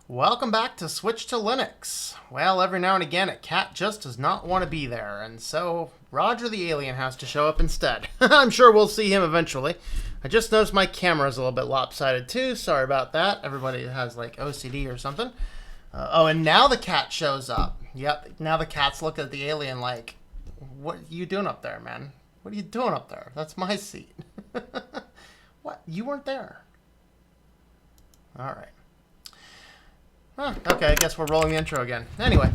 Welcome back to Switch to Linux. Well, every now and again, a cat just does not want to be there, and so Roger the alien has to show up instead. I'm sure we'll see him eventually. I just noticed my camera's a little bit lopsided too. Sorry about that. Everybody has like OCD or something. And now the cat shows up. Yep, now the cat's looking at the alien like, what are you doing up there, man? What are you doing up there? That's my seat. What? You weren't there. All right. Huh, okay, I guess we're rolling the intro again. Anyway,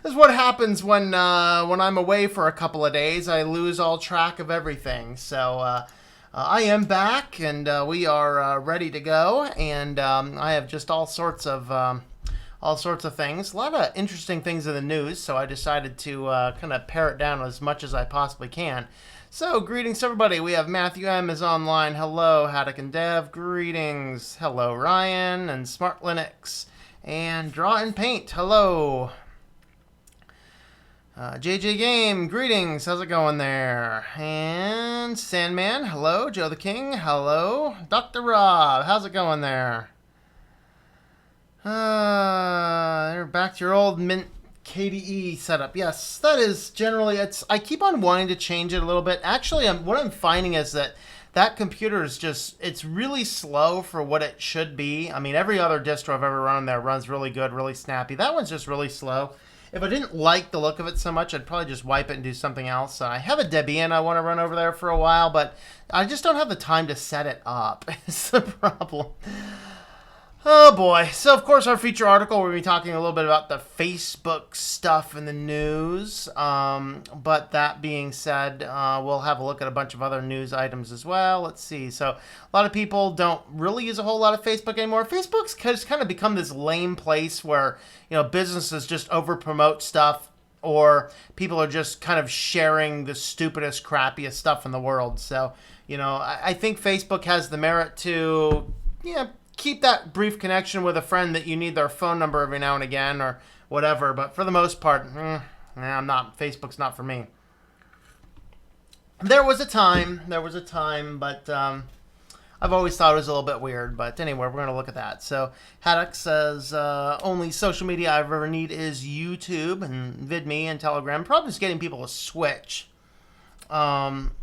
this is what happens when I'm away for a couple of days. I lose all track of everything. So I am back, and we are ready to go. And I have just all sorts of things. A lot of interesting things in the news. So I decided to kind of pare it down as much as I possibly can. So, greetings to everybody. We have Matthew M. is online. Hello, Haddock and Dev. Greetings. Hello, Ryan and Smart Linux. And Draw and Paint. Hello. JJ Game. Greetings. How's it going there? And Sandman. Hello. Joe the King. Hello. Dr. Rob. How's it going there? You're back to your old Mint KDE setup. Yes, that is generally, I keep on wanting to change it a little bit. Actually, what I'm finding is that computer is it's really slow for what it should be. I mean, every other distro I've ever run on there runs really good, really snappy. That one's just really slow. If I didn't like the look of it so much, I'd probably just wipe it and do something else. I have a Debian I want to run over there for a while, but I just don't have the time to set it up. It's the problem. Oh boy. So, of course, our feature article, we'll be talking a little bit about the Facebook stuff in the news. But that being said, we'll have a look at a bunch of other news items as well. Let's see. So, a lot of people don't really use a whole lot of Facebook anymore. Facebook's kind of become this lame place where, businesses just over-promote stuff, or people are just kind of sharing the stupidest, crappiest stuff in the world. So, I think Facebook has the merit to, keep that brief connection with a friend that you need their phone number every now and again or whatever. But for the most part, Facebook's not for me. There was a time, but I've always thought it was a little bit weird. But anyway, we're going to look at that. So Haddock says, only social media I ever need is YouTube and VidMe and Telegram. Problem is getting people to switch. Yeah.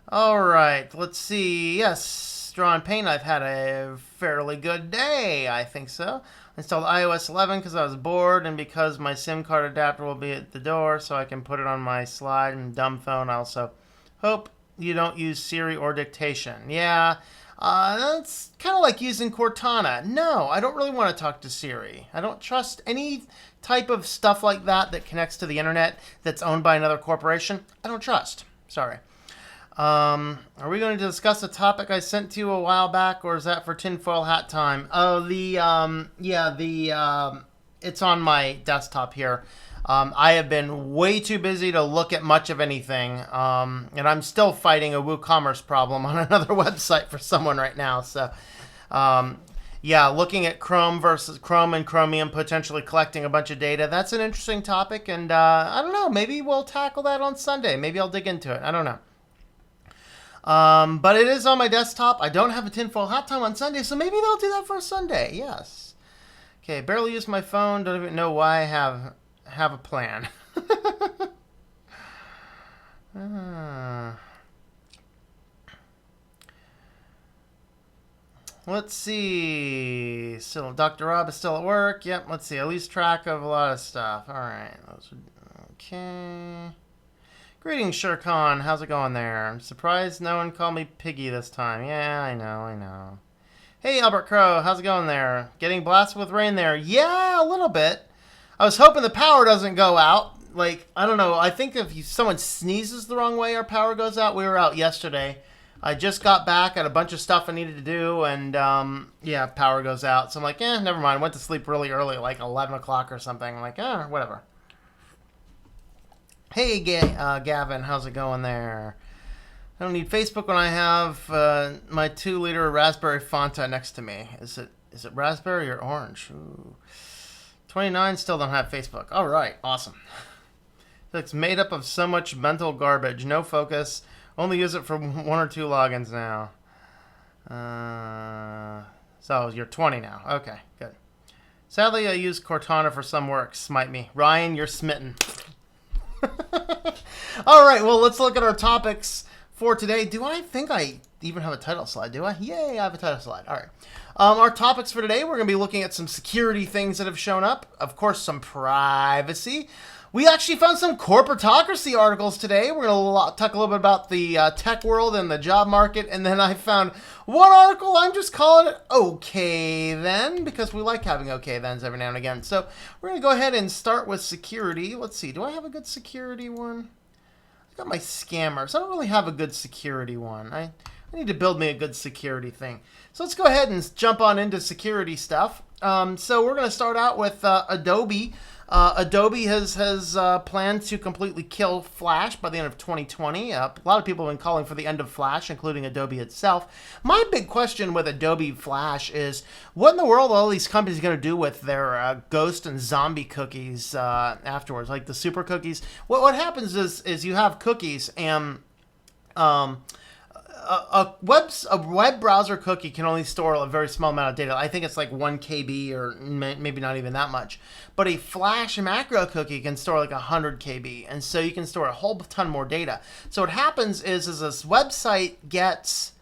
All right, let's see. Yes, Draw and Paint, I've had a fairly good day. I think so. I installed iOS 11 because I was bored and because my SIM card adapter will be at the door so I can put it on my slide and dumb phone. I also hope you don't use Siri or dictation. Yeah, that's kind of like using Cortana. No, I don't really want to talk to Siri. I don't trust any type of stuff like that connects to the internet that's owned by another corporation. I don't trust. Sorry. Are we going to discuss a topic I sent to you a while back, or is that for tinfoil hat time? Oh, it's on my desktop here. I have been way too busy to look at much of anything, and I'm still fighting a WooCommerce problem on another website for someone right now. So, looking at Chrome versus Chrome and Chromium potentially collecting a bunch of data, that's an interesting topic, and I don't know, maybe we'll tackle that on Sunday. Maybe I'll dig into it. I don't know. But it is on my desktop. I don't have a tinfoil hat time on Sunday, so maybe they'll do that for Sunday. Yes. Okay, barely use my phone. Don't even know why I have a plan. Let's see. Still, Dr. Rob is still at work. Yep, let's see. I lose track of a lot of stuff. All right. Okay. Greetings, Shurkhan. How's it going there? I'm surprised no one called me Piggy this time. Yeah, I know. Hey, Albert Crow. How's it going there? Getting blasted with rain there? Yeah, a little bit. I was hoping the power doesn't go out. I don't know. I think if someone sneezes the wrong way, our power goes out. We were out yesterday. I just got back. Had a bunch of stuff I needed to do, and, power goes out. So I'm like, never mind. Went to sleep really early, like 11 o'clock or something. I'm like, whatever. Hey, Gavin, how's it going there? I don't need Facebook when I have my 2-liter Raspberry Fanta next to me. Is it Raspberry or Orange? Ooh. 29 still don't have Facebook. All right, awesome. It's made up of so much mental garbage. No focus. Only use it for 1 or 2 logins now. So you're 20 now. Okay, good. Sadly, I use Cortana for some work. Smite me. Ryan, you're smitten. All right, well, let's look at our topics for today. Do I think I even have a title slide? Do I? Yay, I have a title slide. All right. Our topics for today, we're going to be looking at some security things that have shown up. Of course, some privacy. We actually found some corporatocracy articles today. We're going to talk a little bit about the tech world and the job market. And then I found one article, I'm just calling it Okay Then, because we like having Okay Thens every now and again. So we're going to go ahead and start with security. Let's see, do I have a good security one? I got my scammers. I don't really have a good security one. I need to build me a good security thing. So let's go ahead and jump on into security stuff. So we're going to start out with Adobe. Adobe has planned to completely kill Flash by the end of 2020. A lot of people have been calling for the end of Flash, including Adobe itself. My big question with Adobe Flash is, what in the world are all these companies going to do with their ghost and zombie cookies afterwards, like the super cookies? What happens is you have cookies and a web browser cookie can only store a very small amount of data. I think it's like 1 KB or maybe not even that much. But a Flash macro cookie can store like 100 KB. And so you can store a whole ton more data. So what happens is this website gets...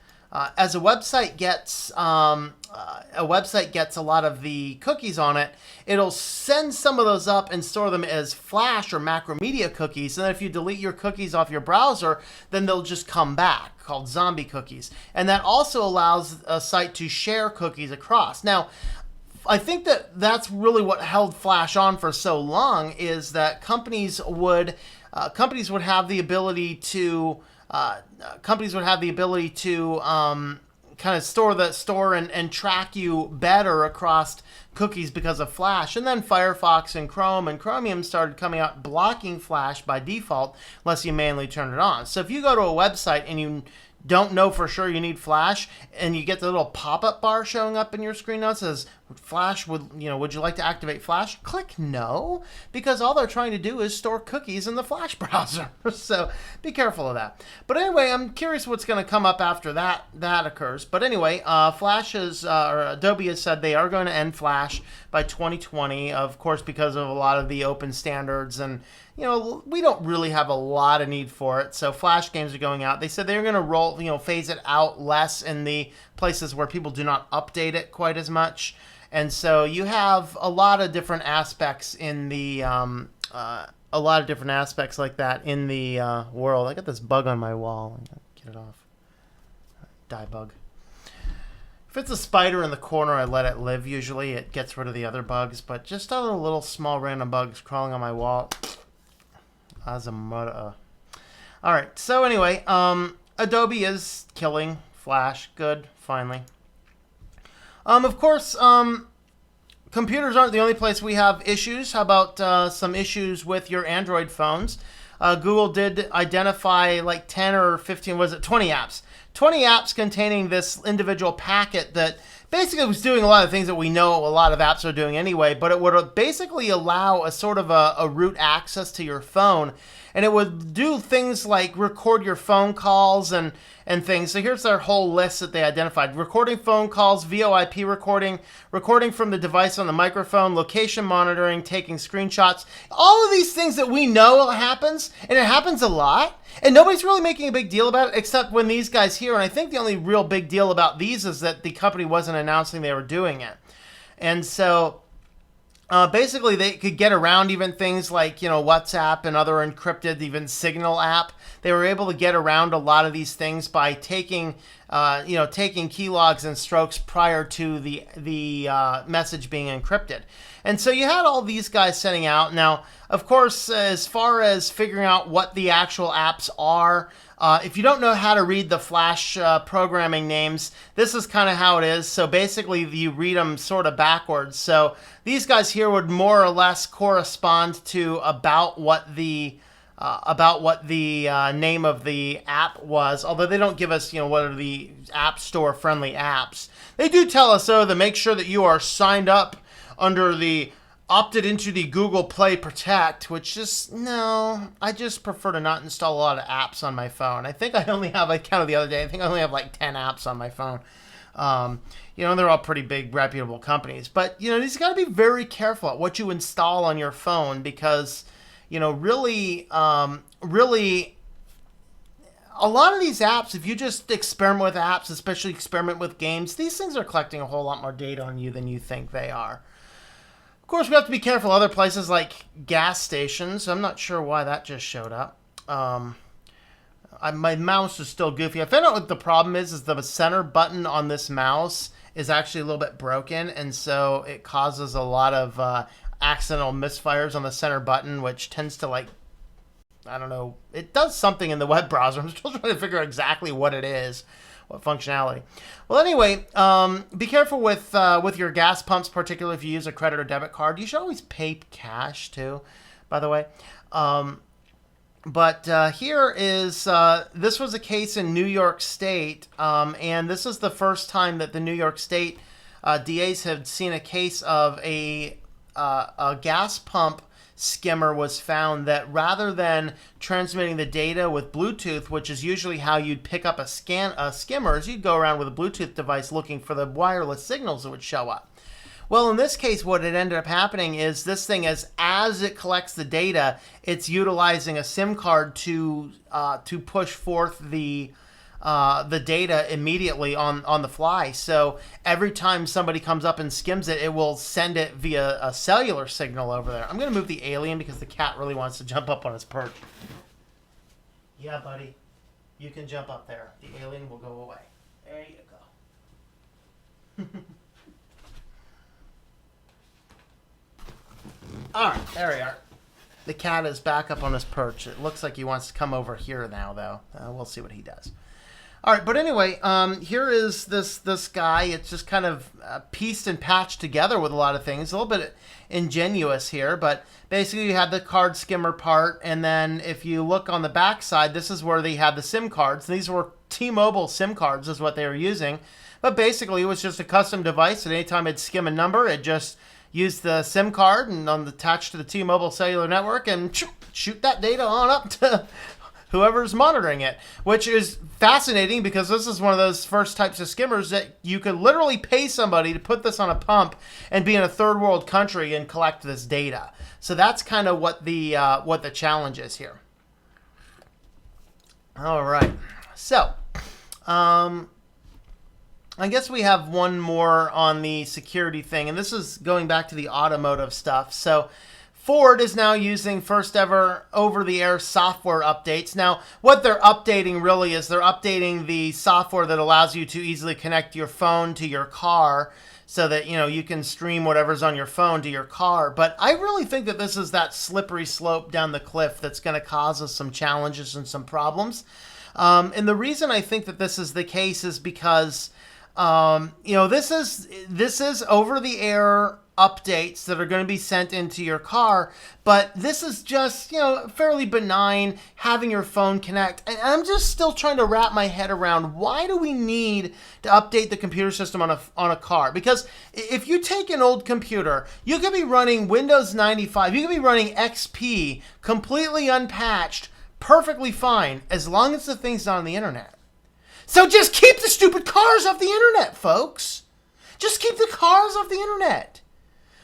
as a website gets a lot of the cookies on it, it'll send some of those up and store them as Flash or Macromedia cookies. And then if you delete your cookies off your browser, then they'll just come back, called zombie cookies. And that also allows a site to share cookies across. Now, I think that's really what held Flash on for so long, is that companies would have the ability to kind of store and track you better across cookies because of Flash. And then Firefox and Chrome and Chromium started coming out blocking Flash by default unless you manually turn it on. So if you go to a website and you don't know for sure you need Flash, and you get the little pop-up bar showing up in your screen now that says Flash, would you like to activate Flash? Click no, because all they're trying to do is store cookies in the Flash browser. So be careful of that. But anyway, I'm curious what's going to come up after that occurs. But anyway, Adobe has said they are going to end Flash by 2020, of course, because of a lot of the open standards, and we don't really have a lot of need for it. So Flash games are going out. They said they're going to phase it out less in the places where people do not update it quite as much. And so you have a lot of different aspects in the like that in the world. I got this bug on my wall. I gotta get it off. Die bug. If it's a spider in the corner, I let it live. Usually, it gets rid of the other bugs. But just other little small random bugs crawling on my wall. All right. So anyway, Adobe is killing Flash. Good. Finally. Of course, computers aren't the only place we have issues. How about some issues with your Android phones? Google did identify like 10 or 15, 20 apps. 20 apps containing this individual packet that basically was doing a lot of things that we know a lot of apps are doing anyway, but it would basically allow a sort of a root access to your phone. And it would do things like record your phone calls and things. So here's their whole list that they identified. Recording phone calls, VoIP recording from the device on the microphone, location monitoring, taking screenshots. All of these things that we know happens, and it happens a lot. And nobody's really making a big deal about it except when these guys here. And I think the only real big deal about these is that the company wasn't announcing they were doing it. And so... basically, they could get around even things like, WhatsApp and other encrypted, even Signal app. They were able to get around a lot of these things by taking key logs and strokes prior to the message being encrypted. And so you had all these guys sending out. Now, of course, as far as figuring out what the actual apps are, if you don't know how to read the Flash programming names, this is kind of how it is. So basically, you read them sort of backwards. So these guys here would more or less correspond to about what the name of the app was. Although they don't give us, what are the App Store friendly apps. They do tell us though to make sure that you are signed up under the opted into the Google Play Protect, which just, no, I just prefer to not install a lot of apps on my phone. I think I only have, I counted the other day, I think I only have like 10 apps on my phone. You know, they're all pretty big, reputable companies. But, you know, you got to be very careful at what you install on your phone because, you know, really, really, a lot of these apps, if you just experiment with apps, especially experiment with games, these things are collecting a whole lot more data on you than you think they are. Of course, we have to be careful other places like gas stations. I'm not sure why that just showed up. My mouse is still goofy. I found out what the problem is the center button on this mouse is actually a little bit broken, and so it causes a lot of accidental misfires on the center button, which tends to, like, I don't know, it does something in the web browser. I'm still trying to figure out exactly what it is, what functionality. Well, anyway, be careful with your gas pumps, particularly if you use a credit or debit card. You should always pay cash too, by the way. But here is, this was a case in New York State, and this is the first time that the New York State DAs have seen a case of a gas pump skimmer was found that rather than transmitting the data with Bluetooth, which is usually how you'd pick up a skimmer, is you'd go around with a Bluetooth device looking for the wireless signals that would show up. Well, in this case, what had ended up happening is this thing, as it collects the data, it's utilizing a SIM card to push forth the data immediately on the fly. So every time somebody comes up and skims it, it will send it via a cellular signal over there. I'm going to move the alien because the cat really wants to jump up on his perch. Yeah, buddy. You can jump up there. The alien will go away. There you go. All right, there we are. The cat is back up on his perch. It looks like he wants to come over here now, though. We'll see what he does. All right, but anyway, here is this guy. It's just kind of pieced and patched together with a lot of things. A little bit ingenious here, but basically you have the card skimmer part, and then if you look on the back side, this is where they had the SIM cards. These were T-Mobile SIM cards is what they were using, but basically it was just a custom device, and anytime it'd skim a number, it just use the SIM card and attached to the T-Mobile cellular network and shoot that data on up to whoever's monitoring it, which is fascinating because this is one of those first types of skimmers that you could literally pay somebody to put this on a pump and be in a third world country and collect this data. So that's kind of what the challenge is here. All right. So, I guess we have one more on the security thing, and this is going back to the automotive stuff. So Ford is now using first ever over-the-air software updates. Now, what they're updating really is they're updating the software that allows you to easily connect your phone to your car so that, you know, you can stream whatever's on your phone to your car. But I really think that this is that slippery slope down the cliff that's going to cause us some challenges and some problems. And the reason I think that this is the case is because you know, this is over-the-air updates that are going to be sent into your car, but this is just, you know, fairly benign, having your phone connect. And I'm just still trying to wrap my head around why do we need to update the computer system on a car? Because if you take an old computer, you could be running Windows 95, you could be running XP completely unpatched, perfectly fine, as long as the thing's not on the internet. So just keep the stupid cars off the internet, folks. Just keep the cars off the internet.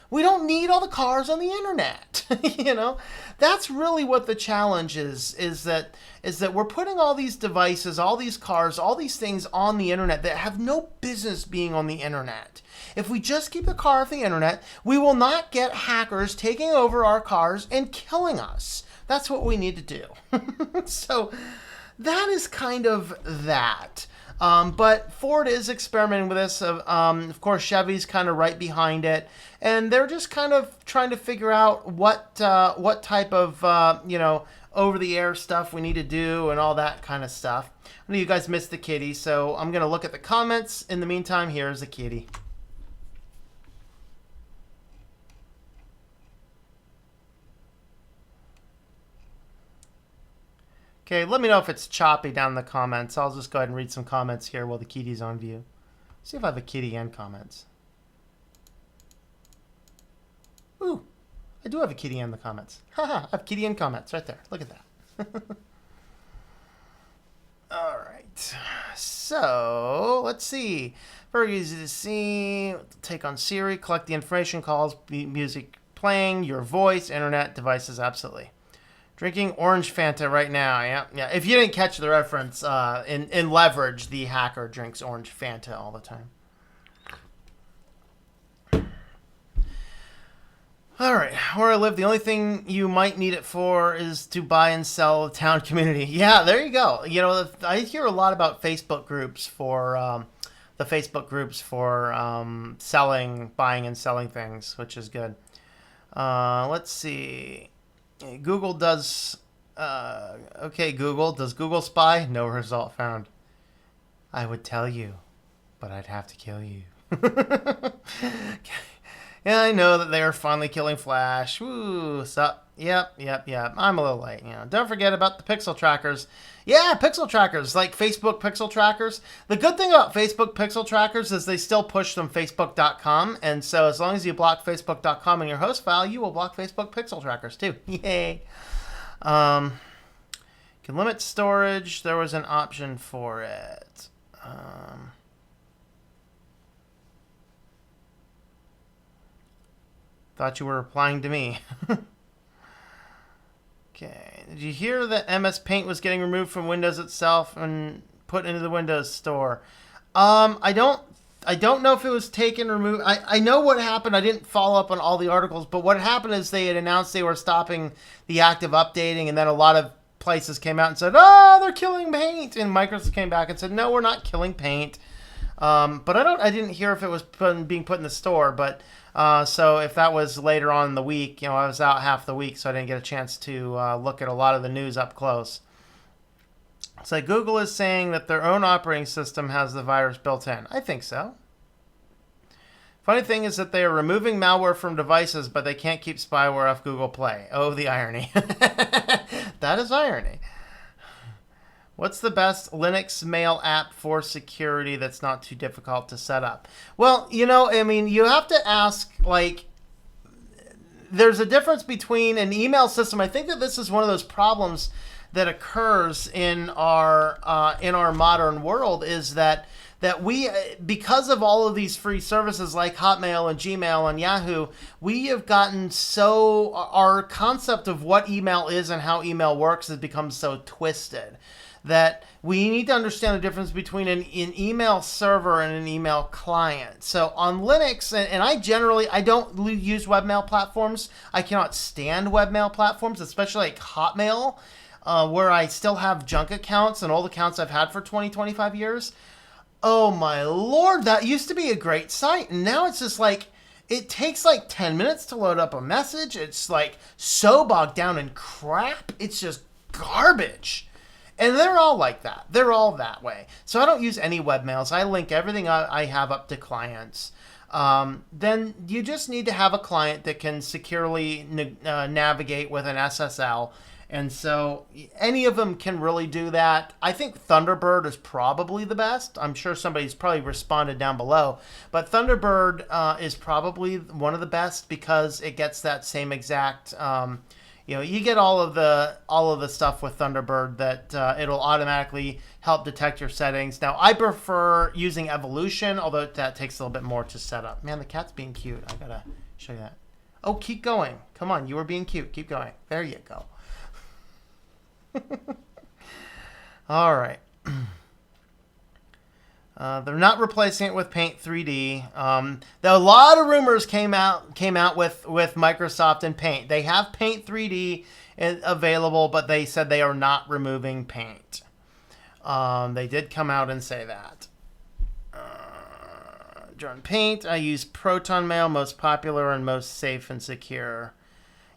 We don't need all the cars on the internet. You know, that's really what the challenge is that we're putting all these devices, all these cars, all these things on the internet that have no business being on the internet. If we just keep the car off the internet, we will not get hackers taking over our cars and killing us. That's what we need to do. So that is kind of that. But Ford is experimenting with this. Of course, Chevy's kind of right behind it. And they're just kind of trying to figure out what type of, you know, over-the-air stuff we need to do and all that kind of stuff. I know you guys missed the kitty, so I'm going to look at the comments. In the meantime, here's the kitty. Okay, let me know if it's choppy down in the comments. I'll just go ahead and read some comments here while the kitty's on view. See if I have a kitty and comments. Ooh, I do have a kitty in the comments. Haha, I have kitty in comments right there. Look at that. All right. So, let's see. Very easy to see. Take on Siri, collect the information, calls, music playing, your voice, internet, devices, absolutely. Drinking orange Fanta right now. Yeah. If you didn't catch the reference, in Leverage, the hacker drinks orange Fanta all the time. All right, where I live, the only thing you might need it for is to buy and sell the town community. Yeah, there you go. You know, I hear a lot about Facebook groups for selling, buying and selling things, which is good. Let's see. Google does. Okay, Google, does Google spy? No result found. I would tell you, but I'd have to kill you. Okay. Yeah, I know that they are finally killing Flash. Woo, sup? Yep. I'm a little late. You know, don't forget about the pixel trackers. Yeah, pixel trackers, like Facebook pixel trackers. The good thing about Facebook pixel trackers is they still push them Facebook.com, and so as long as you block Facebook.com in your host file, you will block Facebook pixel trackers too. Yay! Can limit storage. There was an option for it. Thought you were replying to me. Okay. Did you hear that MS Paint was getting removed from Windows itself and put into the Windows Store? I don't know if it was removed. I know what happened. I didn't follow up on all the articles, but what happened is they had announced they were stopping the active updating, and then a lot of places came out and said, "Oh, they're killing Paint," and Microsoft came back and said, "No, we're not killing Paint." But I didn't hear if it was being put in the store, but. So if that was later on in the week, you know, I was out half the week, so I didn't get a chance to look at a lot of the news up close. So Google is saying that their own operating system has the virus built in. I think so. Funny thing is that they are removing malware from devices, but they can't keep spyware off Google Play. Oh, the irony. That is irony. What's the best Linux mail app for security that's not too difficult to set up? Well, you know, I mean, you have to ask, like, there's a difference between an email system. I think that this is one of those problems that occurs in our modern world is that we, because of all of these free services like Hotmail and Gmail and Yahoo, we have gotten so, our concept of what email is and how email works has become so twisted that we need to understand the difference between an email server and an email client. So on Linux, and I don't use webmail platforms. I cannot stand webmail platforms, especially like Hotmail, where I still have junk accounts and old accounts I've had for 20, 25 years. Oh my Lord, that used to be a great site. And now it's just like, it takes like 10 minutes to load up a message. It's like so bogged down in crap. It's just garbage. And they're all like that. They're all that way. So I don't use any webmails. I link everything I have up to clients. Then you just need to have a client that can securely navigate with an SSL. And so any of them can really do that. I think Thunderbird is probably the best. I'm sure somebody's probably responded down below. But Thunderbird is probably one of the best because it gets that same exact... you get all of the stuff with Thunderbird that it'll automatically help detect your settings. Now, I prefer using Evolution, although that takes a little bit more to set up. Man, the cat's being cute. I gotta show you that. Oh, keep going. Come on, you were being cute. Keep going. There you go. All right. They're not replacing it with Paint 3D. A lot of rumors came out with Microsoft and Paint. They have Paint 3D available, but they said they are not removing Paint. They did come out and say that. John Paint, I use Proton Mail, most popular and most safe and secure.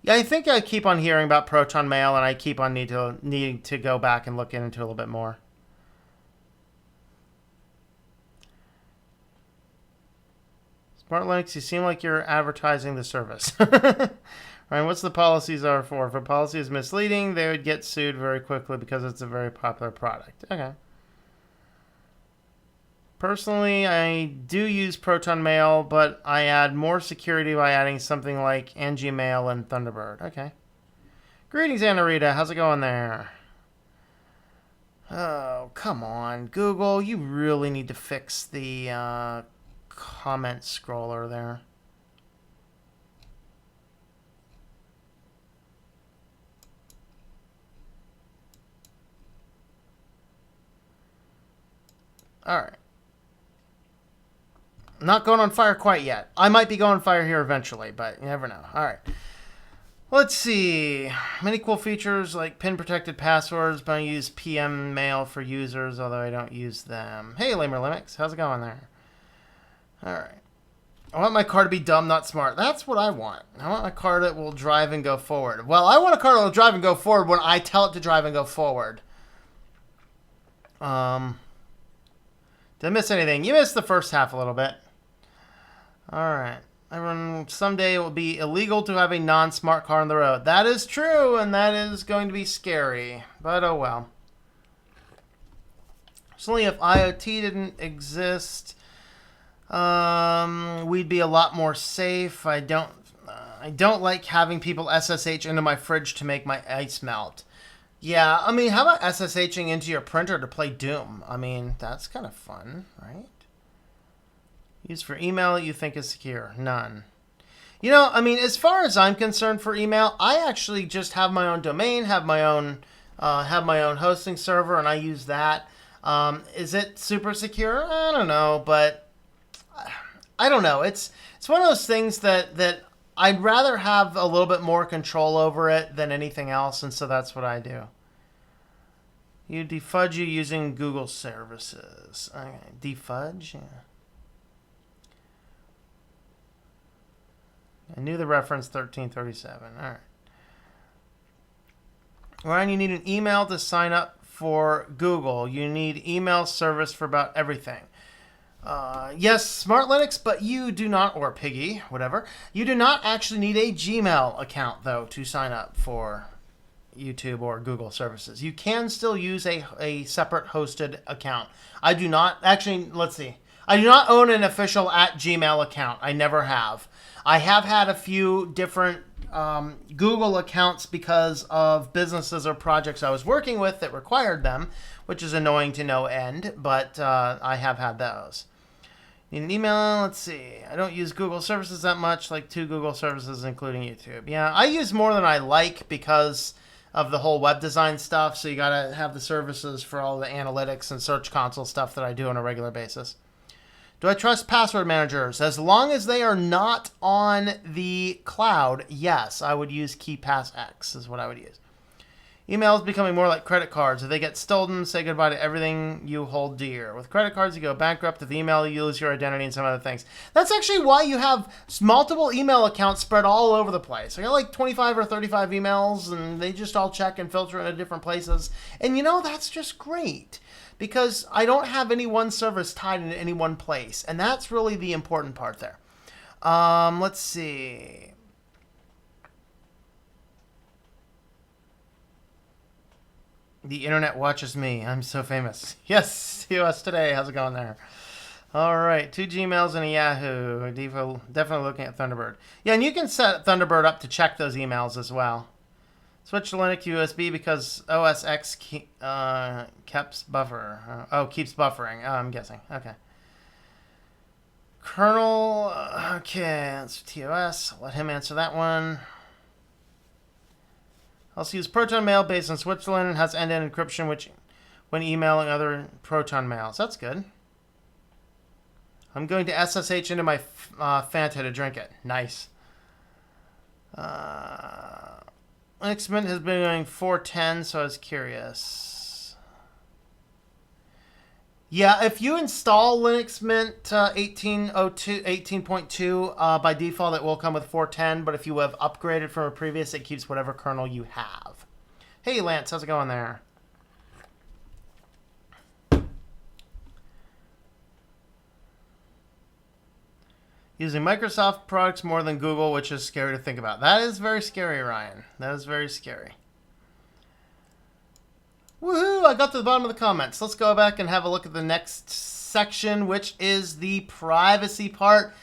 Yeah, I think I keep on hearing about Proton Mail, and I keep on needing to go back and look into it a little bit more. Smart Linux, you seem like you're advertising the service. Ryan, what's the policies are for? If a policy is misleading, they would get sued very quickly because it's a very popular product. Okay. Personally, I do use Proton Mail, but I add more security by adding something like NG Mail and Thunderbird. Okay. Greetings, Anna Rita. How's it going there? Oh, come on. Google, you really need to fix the comment scroller there. All right. Not going on fire quite yet. I might be going on fire here eventually, but you never know. All right. Let's see. Many cool features like pin-protected passwords, but I use PM Mail for users, although I don't use them. Hey, Lamer Linux. How's it going there? All right. I want my car to be dumb, not smart. That's what I want. I want a car that will drive and go forward. Well, I want a car that will drive and go forward when I tell it to drive and go forward. Did I miss anything? You missed the first half a little bit. All right. Everyone, someday it will be illegal to have a non-smart car on the road. That is true, and that is going to be scary. But oh well. Certainly, if IoT didn't exist, we'd be a lot more safe. I don't like having people SSH into my fridge to make my ice melt. Yeah, I mean, how about SSHing into your printer to play Doom? I mean, that's kind of fun, right? Used for email that you think is secure? None. You know, I mean, as far as I'm concerned for email, I actually just have my own domain, have my own hosting server, and I use that. Is it super secure? I don't know, but I don't know. It's one of those things that I'd rather have a little bit more control over it than anything else, and so that's what I do. You defudge you using Google services. Okay, defudge? Yeah. I knew the reference 1337. All right. Ryan, you need an email to sign up for Google. You need email service for about everything. Yes, Smart Linux, but you do not, or Piggy, whatever. You do not actually need a Gmail account, though, to sign up for YouTube or Google services. You can still use a separate hosted account. I do not, actually, let's see. I do not own an official @Gmail account. I never have. I have had a few different Google accounts because of businesses or projects I was working with that required them, which is annoying to no end, but I have had those. Need an email? Let's see. I don't use Google services that much, like 2 Google services, including YouTube. Yeah, I use more than I like because of the whole web design stuff, so you gotta have the services for all the analytics and search console stuff that I do on a regular basis. Do I trust password managers? As long as they are not on the cloud, yes, I would use KeePassX is what I would use. Email is becoming more like credit cards. If they get stolen, say goodbye to everything you hold dear. With credit cards, you go bankrupt. With email, you lose your identity and some other things. That's actually why you have multiple email accounts spread all over the place. I got like 25 or 35 emails, and they just all check and filter into different places. And you know, that's just great, because I don't have any one service tied into any one place. And that's really the important part there. Let's see. The internet watches me. I'm so famous. Yes, US Today. How's it going there? All right, 2 Gmails and a Yahoo. Definitely looking at Thunderbird. Yeah, and you can set Thunderbird up to check those emails as well. Switch to Linux USB because OS X keeps buffering. Oh, I'm guessing. Okay. Kernel. Okay, that's TOS. Let him answer that one. Also use Proton Mail based in Switzerland and has end-to-end encryption, which when emailing other Proton Mails. That's good. I'm going to SSH into my Fanta to drink it. Nice. Linux Mint has been going 4.10, so I was curious. Yeah, if you install Linux Mint 18.2, by default it will come with 4.10, but if you have upgraded from a previous, it keeps whatever kernel you have. Hey Lance, how's it going there? Using Microsoft products more than Google, which is scary to think about. That is very scary, Ryan. That is very scary. Woohoo! I got to the bottom of the comments. Let's go back and have a look at the next section, which is the privacy part.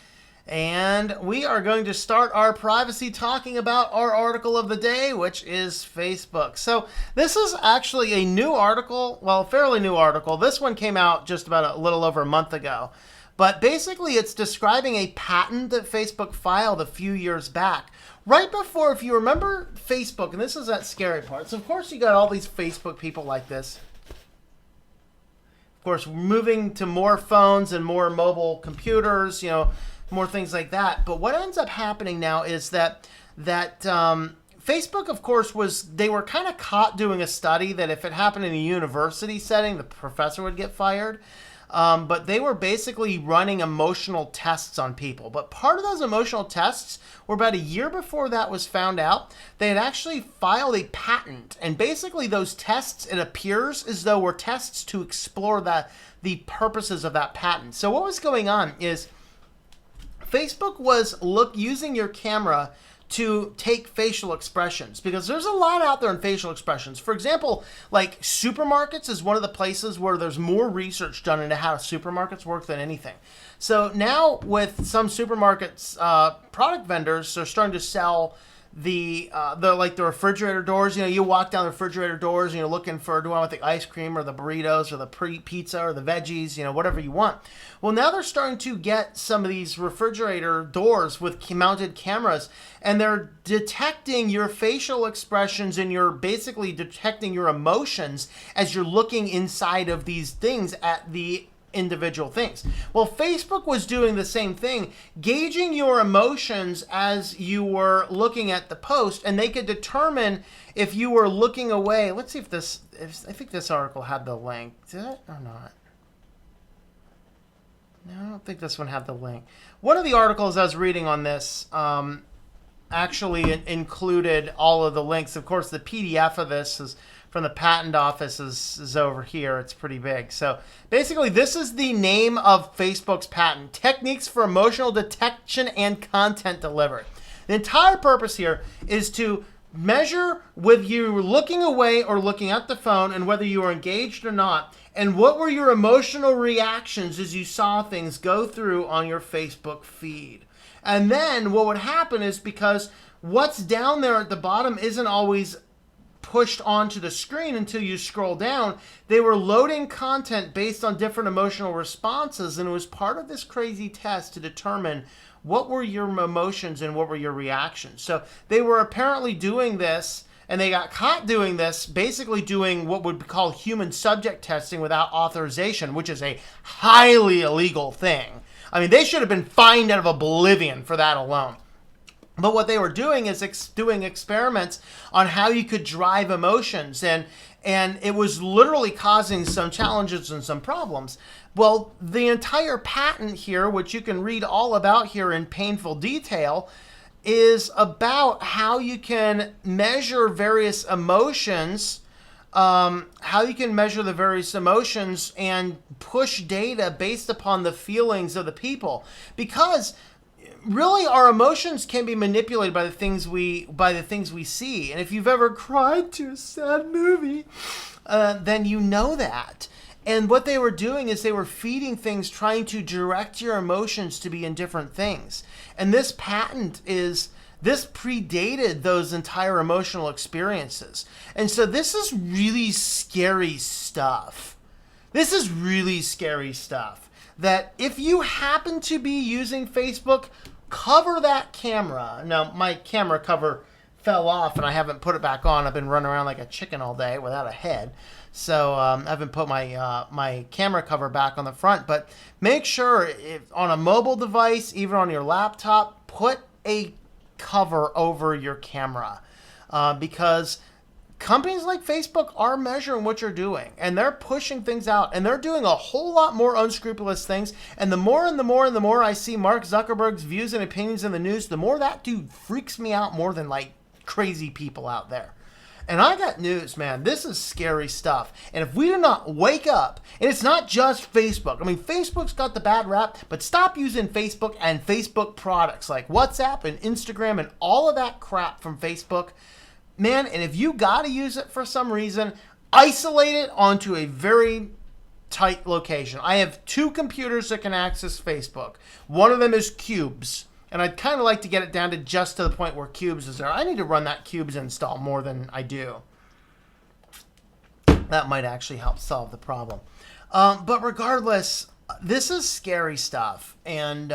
And we are going to start our privacy talking about our article of the day, which is Facebook. So this is actually a new article, well, a fairly new article. This one came out just about a little over a month ago. But basically it's describing a patent that Facebook filed a few years back. Right before, if you remember Facebook, and this is that scary part. So of course you got all these Facebook people like this. Of course, moving to more phones and more mobile computers, more things like that. But what ends up happening now is that Facebook, of course, they were kind of caught doing a study that if it happened in a university setting, the professor would get fired. But they were basically running emotional tests on people. But part of those emotional tests were about a year before that was found out. They had actually filed a patent. And basically those tests, it appears as though were tests to explore the purposes of that patent. So what was going on is Facebook was using your camera to take facial expressions, because there's a lot out there in facial expressions. For example, like supermarkets is one of the places where there's more research done into how supermarkets work than anything. So now with some supermarkets, product vendors are starting to sell the refrigerator doors. You walk down the refrigerator doors and you're looking for, do I want the ice cream or the burritos or the pizza or the veggies, whatever you want. Well, now they're starting to get some of these refrigerator doors with mounted cameras, and they're detecting your facial expressions, and you're basically detecting your emotions as you're looking inside of these things at the individual things. Well, Facebook was doing the same thing, gauging your emotions as you were looking at the post, and they could determine if you were looking away. Let's see I think this article had the link. Did it or not? No, I don't think this one had the link. One of the articles I was reading on this actually included all of the links. Of course, the PDF of this is from the patent office is over here. It's pretty big. So basically, this is the name of Facebook's patent: Techniques for Emotional Detection and Content Delivery. The entire purpose here is to measure whether you were looking away or looking at the phone, and whether you were engaged or not, and what were your emotional reactions as you saw things go through on your Facebook feed. And then what would happen is, because what's down there at the bottom isn't always pushed onto the screen until you scroll down, they were loading content based on different emotional responses, and it was part of this crazy test to determine what were your emotions and what were your reactions. So they were apparently doing this, and they got caught doing this, basically doing what would be called human subject testing without authorization, which is a highly illegal thing. I mean, they should have been fined out of oblivion for that alone. But what they were doing is doing experiments on how you could drive emotions, and it was literally causing some challenges and some problems. Well, the entire patent here, which you can read all about here in painful detail, is about how you can measure various emotions, how you can measure the various emotions and push data based upon the feelings of the people. Because really, our emotions can be manipulated by the things we see. And if you've ever cried to a sad movie, then you know that. And what they were doing is they were feeding things, trying to direct your emotions to be in different things. And this patent this predated those entire emotional experiences. And so this is really scary stuff. This is really scary stuff. That if you happen to be using Facebook, cover that camera. Now, my camera cover fell off and I haven't put it back on. I've been running around like a chicken all day without a head. So I haven't put my camera cover back on the front. But make sure, if on a mobile device, even on your laptop, put a cover over your camera. Because companies like Facebook are measuring what you're doing, and they're pushing things out, and they're doing a whole lot more unscrupulous things. And the more and the more and the more I see Mark Zuckerberg's views and opinions in the news, the more that dude freaks me out more than like crazy people out there. And I got news, man. This is scary stuff. And if we do not wake up, and it's not just Facebook. I mean, Facebook's got the bad rap, but stop using Facebook and Facebook products like WhatsApp and Instagram and all of that crap from Facebook. Man, and if you got to use it for some reason, isolate it onto a very tight location. I have 2 computers that can access Facebook. One of them is Cubes, and I'd kind of like to get it down to just to the point where Cubes is there. I need to run that Cubes install more than I do. That might actually help solve the problem. But regardless, this is scary stuff. And,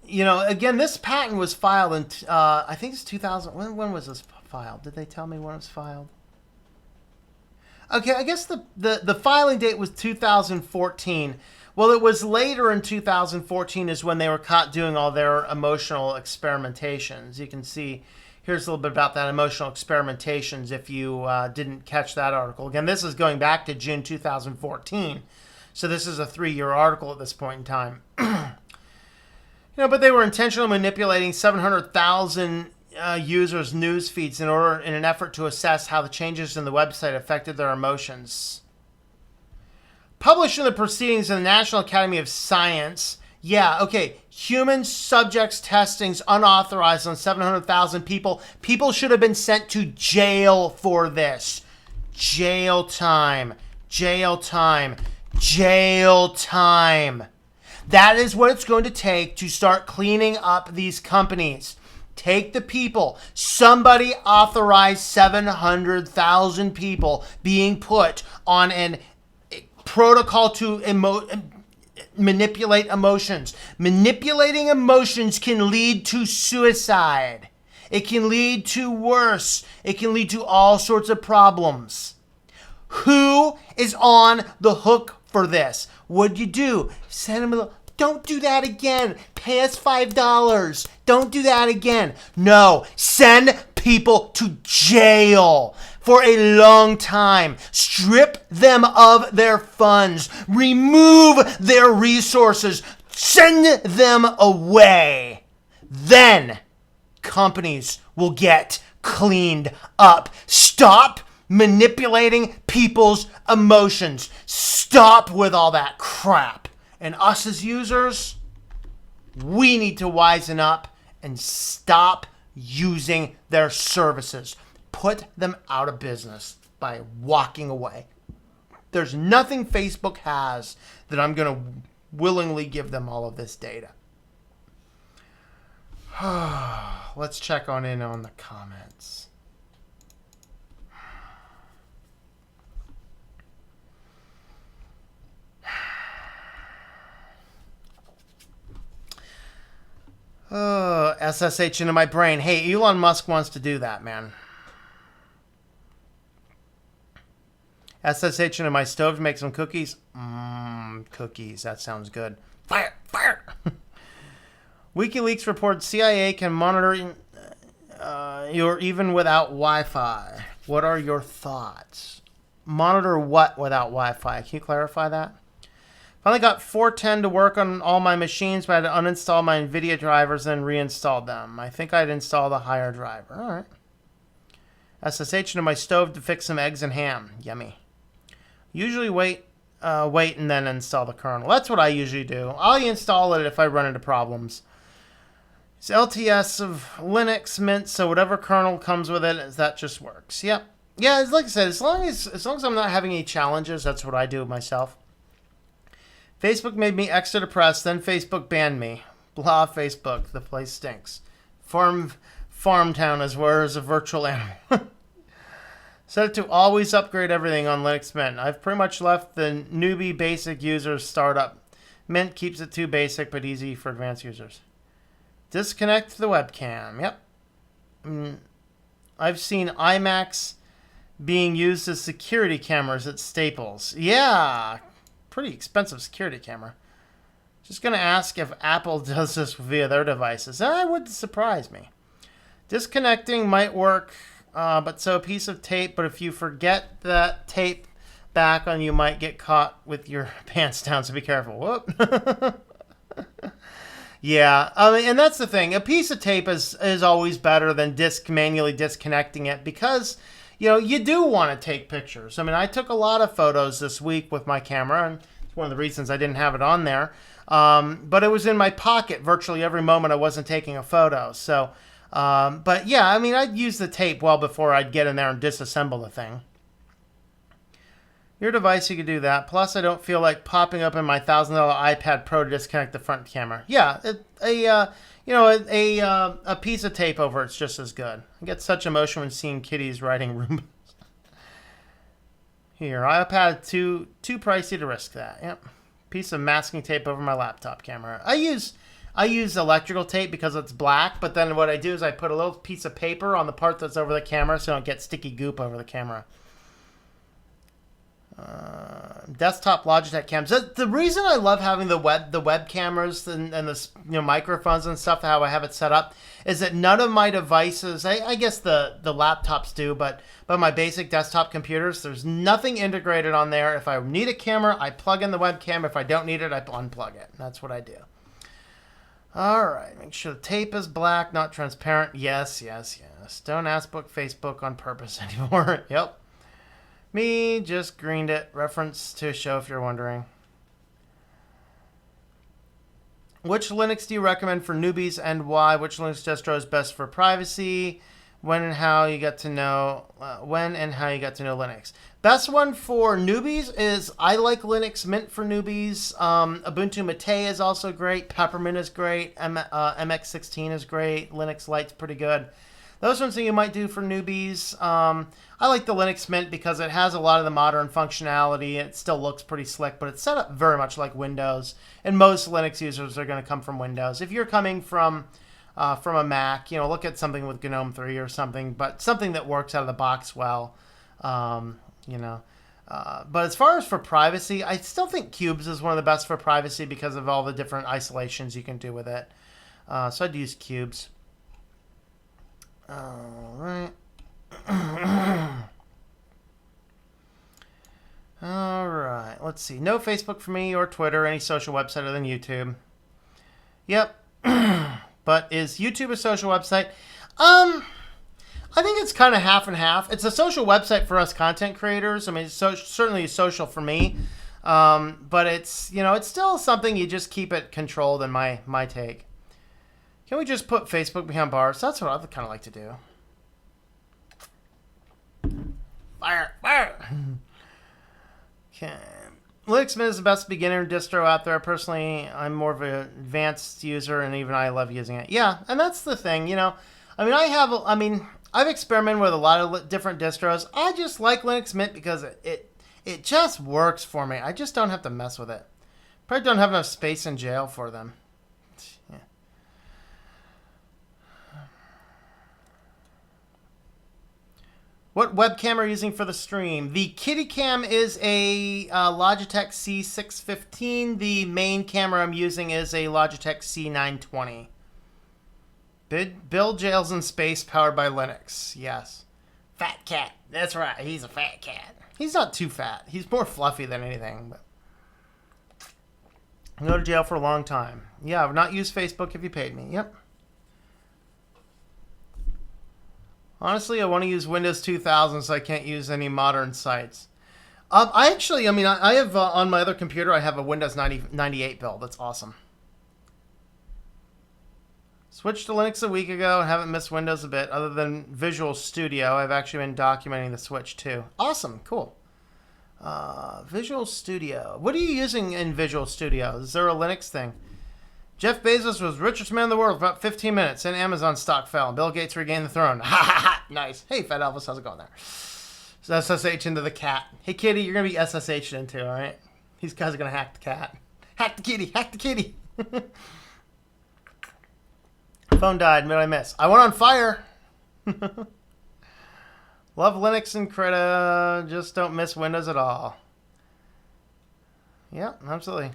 again, this patent was filed in, I think it's 2000. When was this filed? Did they tell me when it was filed? Okay, I guess the filing date was 2014. Well, it was later in 2014 is when they were caught doing all their emotional experimentations. You can see, here's a little bit about that emotional experimentations if you didn't catch that article. Again, this is going back to June 2014. So this is a 3-year article at this point in time. But they were intentionally manipulating 700,000 users' news feeds in an effort to assess how the changes in the website affected their emotions. Published in the Proceedings of the National Academy of Science. Yeah, okay. Human subjects testings unauthorized on 700,000 people. People should have been sent to jail for this. Jail time. Jail time. Jail time. That is what it's going to take to start cleaning up these companies. Take the people. Somebody authorized 700,000 people being put on a protocol to manipulate emotions. Manipulating emotions can lead to suicide. It can lead to worse. It can lead to all sorts of problems. Who is on the hook for this? What'd you do? Send them a little... Don't do that again. Pay us $5. Don't do that again. No, send people to jail for a long time. Strip them of their funds. Remove their resources. Send them away. Then companies will get cleaned up. Stop manipulating people's emotions. Stop with all that crap. And us as users, we need to wisen up and stop using their services. Put them out of business by walking away. There's nothing Facebook has that I'm going to willingly give them all of this data. Let's check on the comments. SSH into my brain. Hey, Elon Musk wants to do that, man. SSH into my stove to make some cookies. Cookies. That sounds good. Fire! Fire! WikiLeaks reports CIA can monitor you even without Wi-Fi. What are your thoughts? Monitor what without Wi-Fi? Can you clarify that? Finally got 410 to work on all my machines, but I had to uninstall my NVIDIA drivers and reinstalled them. I think I'd install the higher driver. All right. SSH into my stove to fix some eggs and ham. Yummy. Usually wait and then install the kernel. That's what I usually do. I'll install it if I run into problems. It's LTS of Linux, Mint, so whatever kernel comes with it, that just works. Yep. Yeah, like I said, as long as I'm not having any challenges, that's what I do myself. Facebook made me extra depressed, then Facebook banned me. Blah, Facebook, the place stinks. Farmtown is where is a virtual animal. Set it to always upgrade everything on Linux Mint. I've pretty much left the newbie basic users startup. Mint keeps it too basic but easy for advanced users. Disconnect the webcam. Yep. I've seen iMacs being used as security cameras at Staples. Yeah. Pretty expensive security camera. Just going to ask if Apple does this via their devices. That wouldn't surprise me. Disconnecting might work, but so a piece of tape, but if you forget that tape back on, you might get caught with your pants down, so be careful. Whoop. Yeah, and that's the thing. A piece of tape is always better than manually disconnecting it because... you do want to take pictures. I mean, I took a lot of photos this week with my camera, and it's one of the reasons I didn't have it on there. But it was in my pocket virtually every moment I wasn't taking a photo. So But yeah, I mean, I'd use the tape well before I'd get in there and disassemble the thing. Your device, you could do that. Plus, I don't feel like popping open my $1,000 iPad Pro to disconnect the front camera. Yeah, a piece of tape over it's just as good. I get such emotion when seeing kitties riding Roombas. Here, iPad too pricey to risk that. Yep, piece of masking tape over my laptop camera. I use electrical tape because it's black. But then what I do is I put a little piece of paper on the part that's over the camera so I don't get sticky goop over the camera. Desktop Logitech cams. The reason I love having the web cameras and the microphones and stuff, how I have it set up, is that none of my devices, I guess the laptops do, but my basic desktop computers, there's nothing integrated on there. If I need a camera, I plug in the webcam. If I don't need it, I unplug it. That's what I do. All right, make sure the tape is black, not transparent. Yes. Don't ask Facebook on purpose anymore. Yep. Me just greened it. Reference to a show if you're wondering. Which Linux do you recommend for newbies and why? Which Linux distro is best for privacy? When and how you get to know Linux. Best one for newbies is I like Linux Mint for newbies. Ubuntu Mate is also great. Peppermint is great. MX16 is great. Linux Lite's pretty good. Those ones that you might do for newbies. I like the Linux Mint because it has a lot of the modern functionality. It still looks pretty slick, but it's set up very much like Windows. And most Linux users are going to come from Windows. If you're coming from a Mac, look at something with GNOME 3 or something, but something that works out of the box well. But as far as for privacy, I still think Cubes is one of the best for privacy because of all the different isolations you can do with it. So I'd use Cubes. All right. All right. Let's see. No Facebook for me or Twitter, any social website other than YouTube. Yep. But is YouTube a social website? I think it's kind of half and half. It's a social website for us content creators. I mean, it's certainly social for me. But it's, it's still something you just keep it controlled in my take. Can we just put Facebook behind bars? That's what I'd kind of like to do. Fire. Okay. Linux Mint is the best beginner distro out there. Personally, I'm more of an advanced user, and even I love using it. Yeah, and that's the thing, I've experimented with a lot of different distros. I just like Linux Mint because it just works for me. I just don't have to mess with it. Probably don't have enough space in jail for them. Yeah. What webcam are you using for the stream? The Kitty Cam is a Logitech C615. The main camera I'm using is a Logitech C920. Build jails in space powered by Linux. Yes. Fat cat. That's right. He's a fat cat. He's not too fat. He's more fluffy than anything. But I'll go to jail for a long time. Yeah, I would not use Facebook if you paid me. Yep. Honestly, I want to use Windows 2000, so I can't use any modern sites. I have on my other computer, I have a Windows 98 build. That's awesome. Switched to Linux a week ago and haven't missed Windows a bit. Other than Visual Studio, I've actually been documenting the switch too. Awesome, cool. Visual Studio. What are you using in Visual Studio? Is there a Linux thing? Jeff Bezos was richest man in the world for about 15 minutes, and Amazon stock fell. Bill Gates regained the throne. Ha ha ha! Nice. Hey, Fat Elvis, how's it going there? So SSH into the cat. Hey, kitty, you're going to be SSH into, all right? These guys are going to hack the cat. Hack the kitty! Hack the kitty! Phone died. What did I miss? I went on fire. Love Linux and Krita. Just don't miss Windows at all. Yeah, absolutely.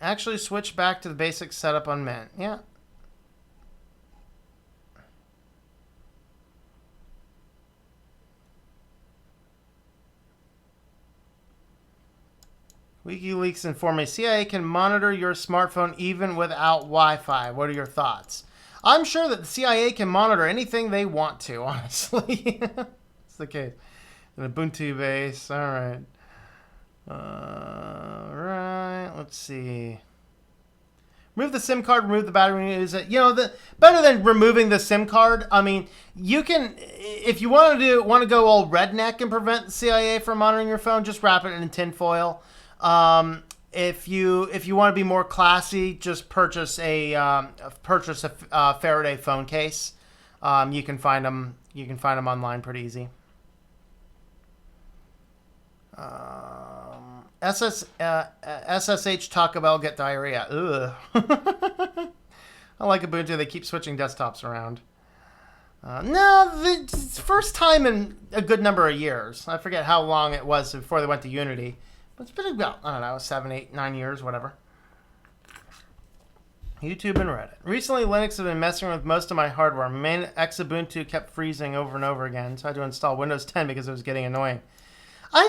Actually switch back to the basic setup on Mint. Yeah. WikiLeaks informed me CIA can monitor your smartphone even without Wi-Fi. What are your thoughts? I'm sure that the CIA can monitor anything they want to, honestly. It's the case. An Ubuntu base. All right. Right, let's see. Remove the SIM card, remove the battery, use it. Better than removing the SIM card. I mean, you can, if you want to go all redneck and prevent the CIA from monitoring your phone, just wrap it in tinfoil. If you want to be more classy, just purchase a Faraday phone case. You can find them online pretty easy. SSH Taco Bell get diarrhea. Ugh. I like Ubuntu. They keep switching desktops around. It's first time in a good number of years. I forget how long it was before they went to Unity. But it's been about, I don't know, 7, 8, 9 years, whatever. YouTube and Reddit. Recently, Linux has been messing with most of my hardware. My main Xubuntu kept freezing over and over again, so I had to install Windows 10 because it was getting annoying. I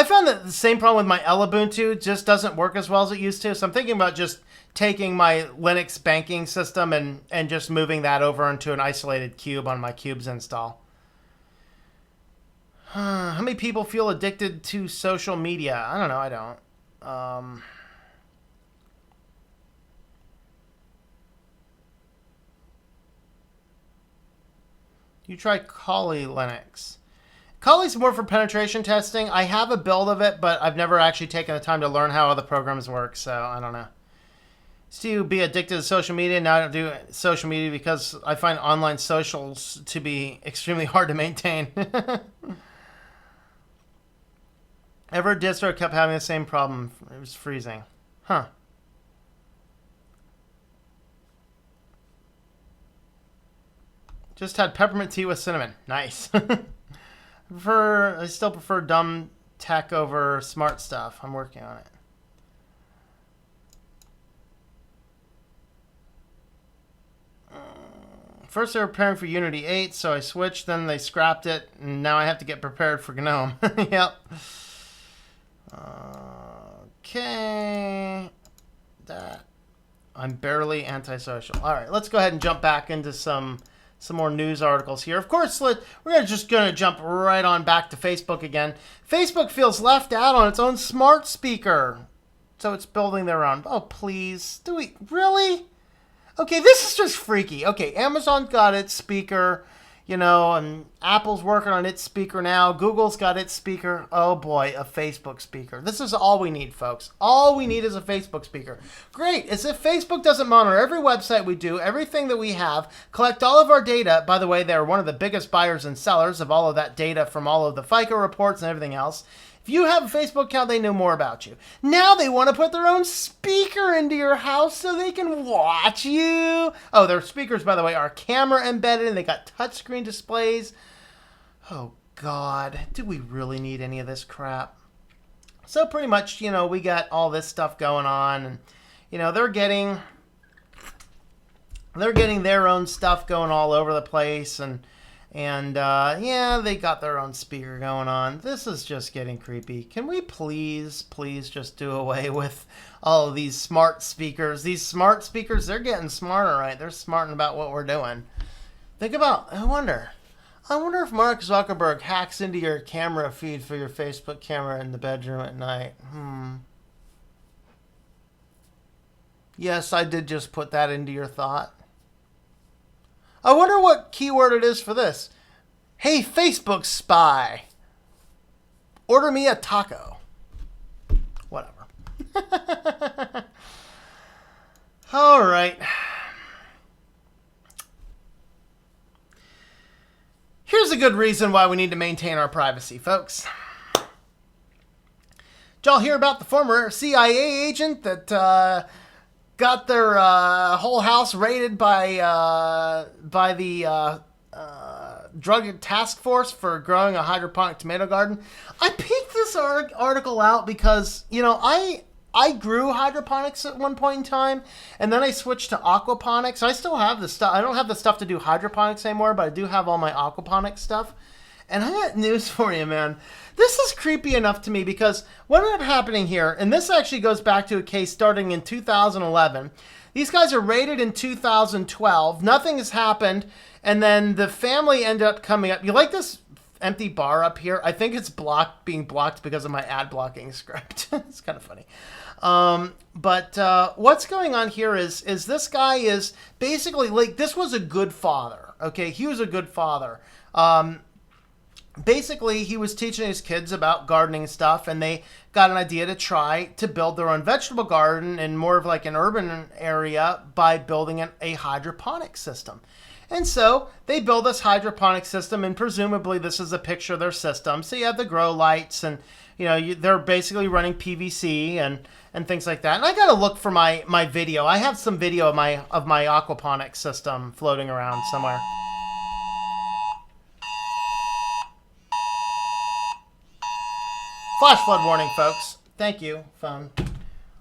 found that the same problem with my Ubuntu just doesn't work as well as it used to. So I'm thinking about just taking my Linux banking system and just moving that over into an isolated cube on my Cubes install. How many people feel addicted to social media? I don't know. I don't. You try Kali Linux. Kali's more for penetration testing. I have a build of it, but I've never actually taken the time to learn how other programs work, so I don't know. Used to be addicted to social media. Now I don't do social media because I find online socials to be extremely hard to maintain. Every distro kept having the same problem. It was freezing. Huh. Just had peppermint tea with cinnamon. Nice. I still prefer dumb tech over smart stuff. I'm working on it. First they were preparing for Unity 8, so I switched, then they scrapped it, and now I have to get prepared for GNOME. Yep. Okay. I'm barely antisocial. All right, let's go ahead and jump back into some more news articles here. Of course, we're just going to jump right on back to Facebook again. Facebook feels left out on its own smart speaker. So it's building their own. Oh, please. Do we? Really? Okay, this is just freaky. Okay, Amazon's got its speaker, and Apple's working on its speaker now. Google's got its speaker. Oh boy, a Facebook speaker. This is all we need, folks. All we need is a Facebook speaker. Great. As if Facebook doesn't monitor every website we do, everything that we have, collect all of our data. By the way, they're one of the biggest buyers and sellers of all of that data from all of the FICO reports and everything else. If you have a Facebook account, they know more about you. Now they want to put their own speaker into your house so they can watch you. Oh, their speakers, by the way, are camera embedded and they got touchscreen displays. Oh, God. Do we really need any of this crap? So pretty much, we got all this stuff going on. And, they're getting their own stuff going all over the place. And they got their own speaker going on. This is just getting creepy. Can we please just do away with all of these smart speakers? These smart speakers, they're getting smarter, right? They're smarting about what we're doing. Think about, I wonder if Mark Zuckerberg hacks into your camera feed for your Facebook camera in the bedroom at night. Yes, I did just put that into your thought. I wonder what keyword it is for this. Hey, Facebook spy. Order me a taco. Whatever. All right. Here's a good reason why we need to maintain our privacy, folks. Did y'all hear about the former CIA agent that got their whole house raided by the Drug Task Force for growing a hydroponic tomato garden? I picked this article out because, I grew hydroponics at one point in time, and then I switched to aquaponics. I still have the stuff. I don't have the stuff to do hydroponics anymore, but I do have all my aquaponics stuff. And I got news for you, man. This is creepy enough to me because what ended up happening here, and this actually goes back to a case starting in 2011. These guys are raided in 2012. Nothing has happened. And then the family ended up coming up. You like this empty bar up here. I think it's being blocked because of my ad blocking script. It's kind of funny. But what's going on here is this guy is basically like, this was a good father. Okay, he was a good father. Basically, he was teaching his kids about gardening stuff, and they got an idea to try to build their own vegetable garden in more of like an urban area by building a hydroponic system. And so they build this hydroponic system, and presumably this is a picture of their system. So you have the grow lights, and they're basically running PVC and things like that. And I got to look for my video. I have some video of my aquaponic system floating around somewhere. Flash flood warning, folks. Thank you, phone.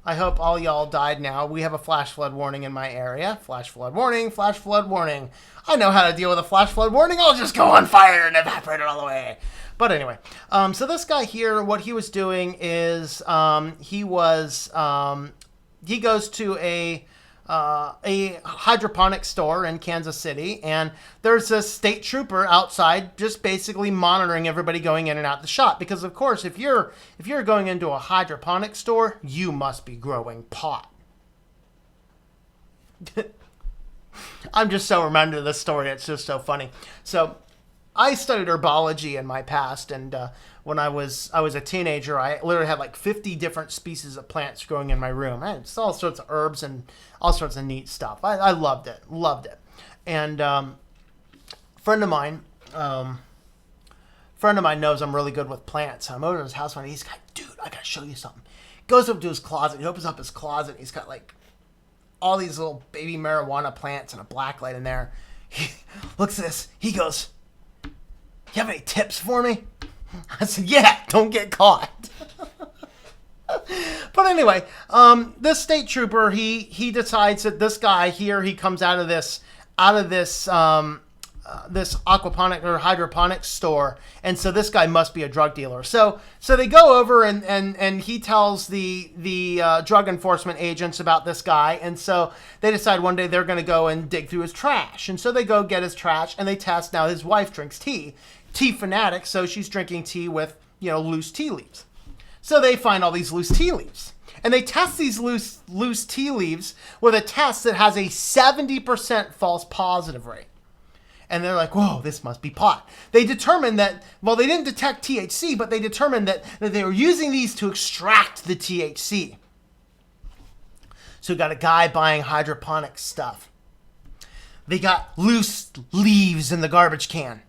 I hope all y'all died now. We have a flash flood warning in my area. Flash flood warning, flash flood warning. I know how to deal with a flash flood warning. I'll just go on fire and evaporate it all away. But anyway, so this guy here, what he was doing is he goes to a hydroponic store in Kansas City, and there's a state trooper outside just basically monitoring everybody going in and out the shop, because of course if you're going into a hydroponic store, you must be growing pot. I'm just so reminded of this story. It's just so funny. So I studied herbology in my past, and when I was a teenager, I literally had like 50 different species of plants growing in my room. It's all sorts of herbs and all sorts of neat stuff. I loved it. And a friend of mine knows I'm really good with plants. I'm over at his house one day. He's like, dude, I gotta show you something. Goes up to his closet. He opens up his closet. He's got like all these little baby marijuana plants and a black light in there. He looks at this. He goes, you have any tips for me? I said, yeah, don't get caught. But anyway, this state trooper, he decides that this guy here, he comes out of this this aquaponic or hydroponic store, and so this guy must be a drug dealer. So they go over and he tells the drug enforcement agents about this guy, and so they decide one day they're going to go and dig through his trash, and so they go get his trash and they test. Now his wife drinks tea fanatic, so she's drinking tea with loose tea leaves. So they find all these loose tea leaves, and they test these loose tea leaves with a test that has a 70% false positive rate. And they're like, whoa, this must be pot. They determined that, well, they didn't detect THC, but they determined that they were using these to extract the THC. So we got a guy buying hydroponic stuff. They got loose leaves in the garbage can.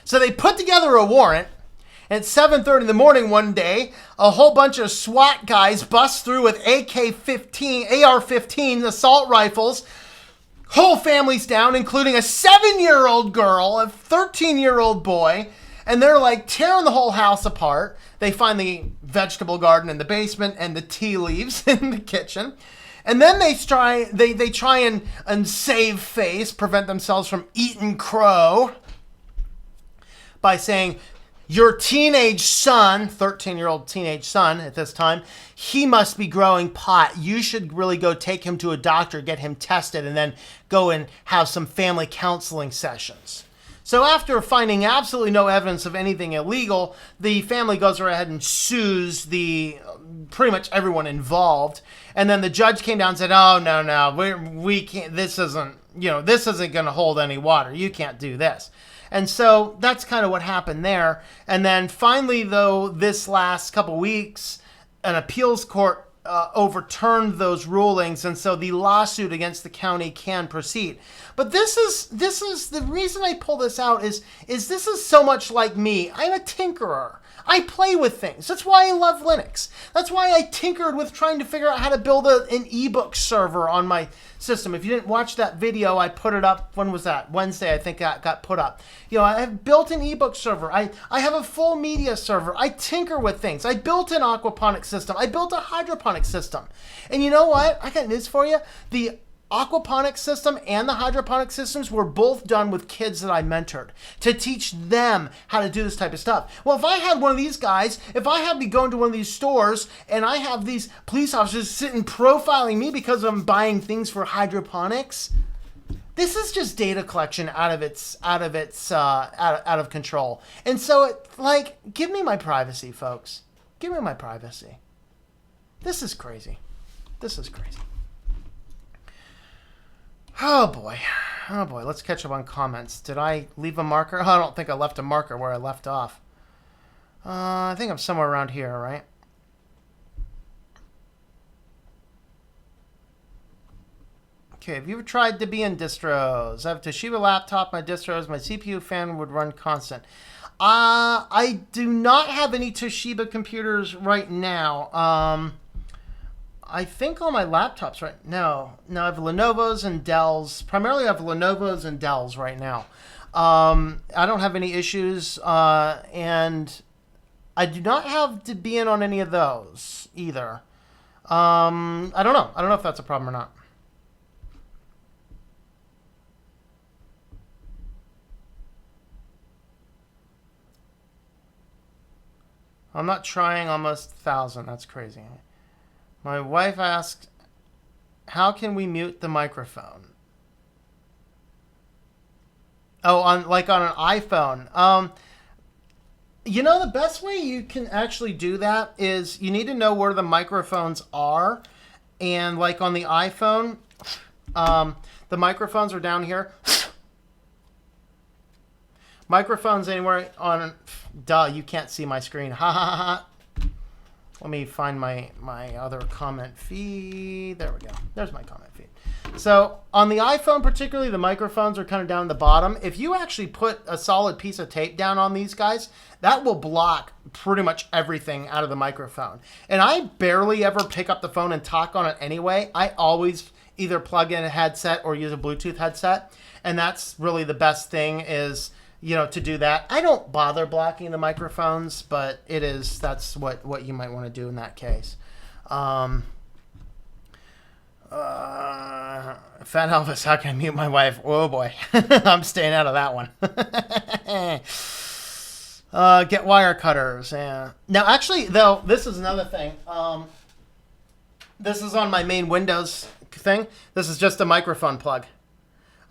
So they put together a warrant. At 7:30 in the morning one day, a whole bunch of SWAT guys bust through with AR-15 assault rifles. Whole families down, including a 7-year-old girl, a 13-year-old boy, and they're like tearing the whole house apart. They find the vegetable garden in the basement and the tea leaves in the kitchen. And then they try and save face, prevent themselves from eating crow by saying, your teenage son, 13-year-old teenage son at this time, he must be growing pot. You should really go take him to a doctor, get him tested, and then go and have some family counseling sessions. So after finding absolutely no evidence of anything illegal, the family goes ahead and sues pretty much everyone involved. And then the judge came down and said, oh, no, we can't, this isn't going to hold any water. You can't do this. And so that's kind of what happened there. And then finally, though, this last couple weeks, an appeals court overturned those rulings, and so the lawsuit against the county can proceed. But this is the reason I pull this out is this is so much like me. I'm a tinkerer. I play with things. That's why I love Linux. That's why I tinkered with trying to figure out how to build an ebook server on my system. If you didn't watch that video, I put it up. When was that? Wednesday, I think that got put up. I have built an ebook server. I have a full media server. I tinker with things. I built an aquaponic system. I built a hydroponic system. And you know what? I got news for you. The aquaponic system and the hydroponic systems were both done with kids that I mentored to teach them how to do this type of stuff. Well, if I had one of these guys, if I had me go into one of these stores and I have these police officers sitting profiling me because I'm buying things for hydroponics, This is just data collection out of control. And so, give me my privacy, folks. Give me my privacy. This is crazy. This is crazy. Oh boy. Oh boy. Let's catch up on comments. Did I leave a marker? Oh, I don't think I left a marker where I left off. I think I'm somewhere around here, right? Okay, have you ever tried Debian distros? I have a Toshiba laptop, my distros, my CPU fan would run constant. I do not have any Toshiba computers right now. I think all my laptops right now. No, I have Lenovo's and Dell's. Primarily I have Lenovo's and Dell's right now. I don't have any issues, and I do not have Debian on any of those either. I don't know. I don't know if that's a problem or not. I'm not trying almost 1,000. That's crazy. My wife asked, how can we mute the microphone? Oh, on an iPhone. The best way you can actually do that is you need to know where the microphones are. And on the iPhone, the microphones are down here. Microphones anywhere on... Duh, you can't see my screen. Ha ha ha. Let me find my other comment feed. There we go. There's my comment feed. So on the iPhone particularly, the microphones are kind of down the bottom. If you actually put a solid piece of tape down on these guys, that will block pretty much everything out of the microphone. And I barely ever pick up the phone and talk on it anyway. I always either plug in a headset or use a Bluetooth headset. And that's really the best thing is... to do that. I don't bother blocking the microphones, but that's what you might want to do in that case. Fat Elvis, how can I mute my wife? Oh boy, I'm staying out of that one. Get wire cutters. Yeah. Now, actually, though, this is another thing. This is on my main Windows thing. This is just a microphone plug.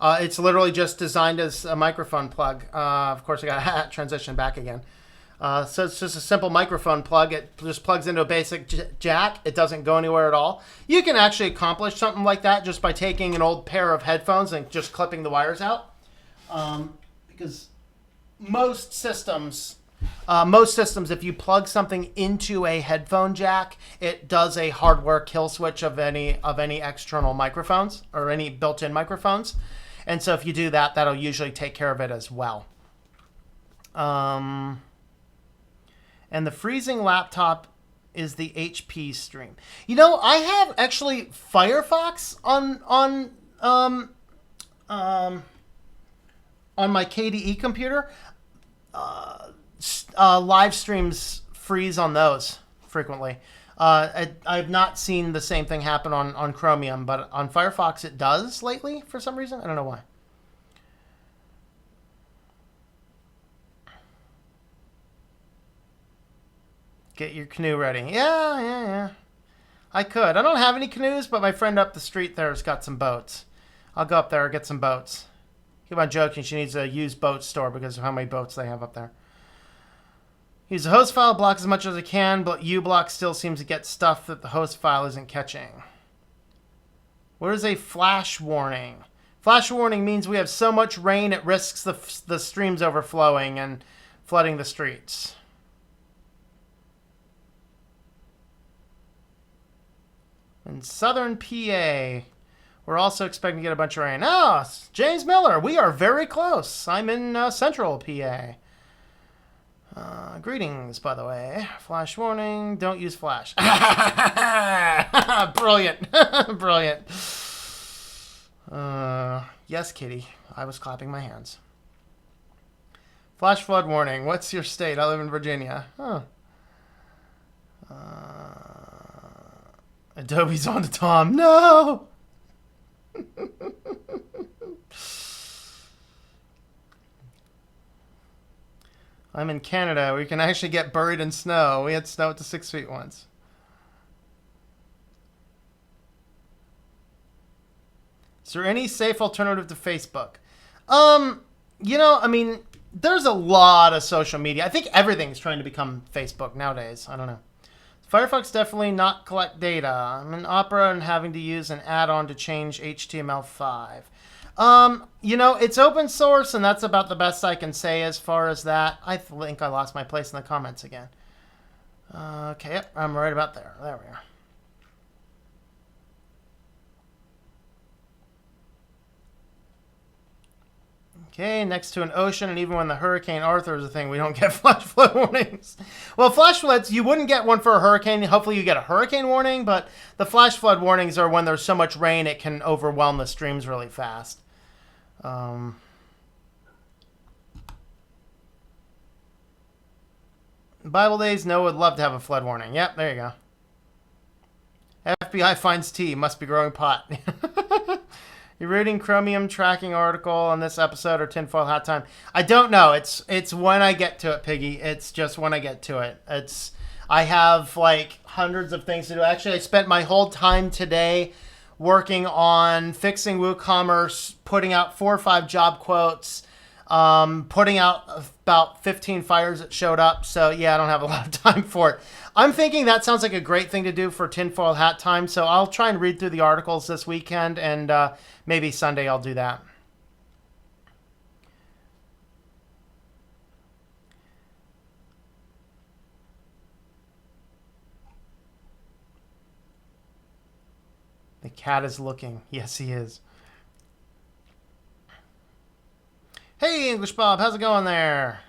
It's literally just designed as a microphone plug. Of course, I got to transition back again. So it's just a simple microphone plug. It just plugs into a basic jack. It doesn't go anywhere at all. You can actually accomplish something like that just by taking an old pair of headphones and just clipping the wires out. Because most systems, if you plug something into a headphone jack, it does a hardware kill switch of any external microphones or any built-in microphones. And so if you do that, that'll usually take care of it as well. And the freezing laptop is the HP stream. I have actually Firefox on my KDE computer. Live streams freeze on those frequently. I've not seen the same thing happen on Chromium, but on Firefox it does lately for some reason. I don't know why. Get your canoe ready. Yeah. I could. I don't have any canoes, but my friend up the street there has got some boats. I'll go up there and get some boats. Keep on joking. She needs a used boat store because of how many boats they have up there. Use the host file block as much as I can, but uBlock still seems to get stuff that the host file isn't catching. What is a flash warning? Flash warning means we have so much rain it risks the streams overflowing and flooding the streets. In southern PA, we're also expecting to get a bunch of rain. Oh, James Miller, we are very close. I'm in central PA. Greetings, by the way. Flash warning. Don't use flash. Brilliant. Brilliant. Yes, kitty. I was clapping my hands. Flash flood warning. What's your state? I live in Virginia. Huh. Adobe's on to Tom. No! I'm in Canada. We can actually get buried in snow. We had snow up to 6 feet once. Is there any safe alternative to Facebook? I mean, there's a lot of social media. I think everything's trying to become Facebook nowadays. I don't know. Firefox definitely not collect data. I'm in Opera and having to use an add-on to change HTML5. It's open source, and that's about the best I can say as far as that. I think I lost my place in the comments again. Okay, yep, I'm right about there. There we are. Okay, next to an ocean, and even when the Hurricane Arthur is a thing, we don't get flash flood warnings. Well, flash floods, you wouldn't get one for a hurricane. Hopefully you get a hurricane warning, but the flash flood warnings are when there's so much rain it can overwhelm the streams really fast. Bible Days, Noah would love to have a flood warning. Yep, there you go. FBI finds tea, must be growing pot. You're reading Chromium tracking article on this episode or tinfoil hat time? I don't know. It's when I get to it, Piggy. It's just when I get to it. I have like hundreds of things to do. Actually, I spent my whole time today working on fixing WooCommerce, putting out 4 or 5 job quotes, putting out about 15 fires that showed up. So yeah, I don't have a lot of time for it. I'm thinking that sounds like a great thing to do for tinfoil hat time. So I'll try and read through the articles this weekend, and maybe Sunday I'll do that. The cat is looking. Yes, he is. Hey, English Bob, how's it going there?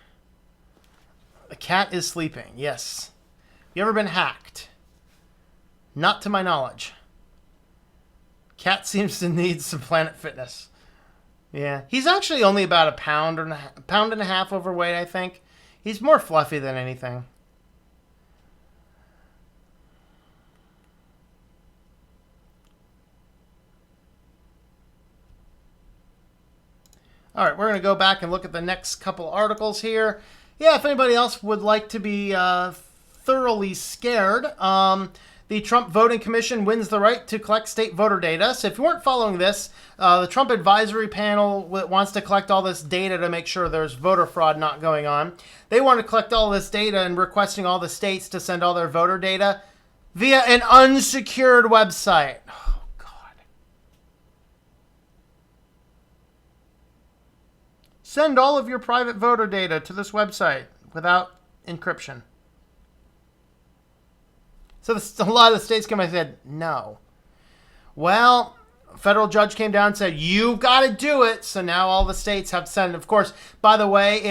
The cat is sleeping. Yes. You ever been hacked? Not to my knowledge. Cat seems to need some Planet Fitness. Yeah, he's actually only about a pound and a half overweight, I think. He's more fluffy than anything. All right, we're going to go back and look at the next couple articles here. Yeah, if anybody else would like to be thoroughly scared, the Trump Voting Commission wins the right to collect state voter data. So if you weren't following this, the Trump Advisory Panel wants to collect all this data to make sure there's voter fraud not going on. They want to collect all this data and requesting all the states to send all their voter data via an unsecured website. Oh, God. Send all of your private voter data to this website without encryption. So a lot of the states came and said, no. Well, a federal judge came down and said, you got to do it. So now all the states have to send. Of course, by the way,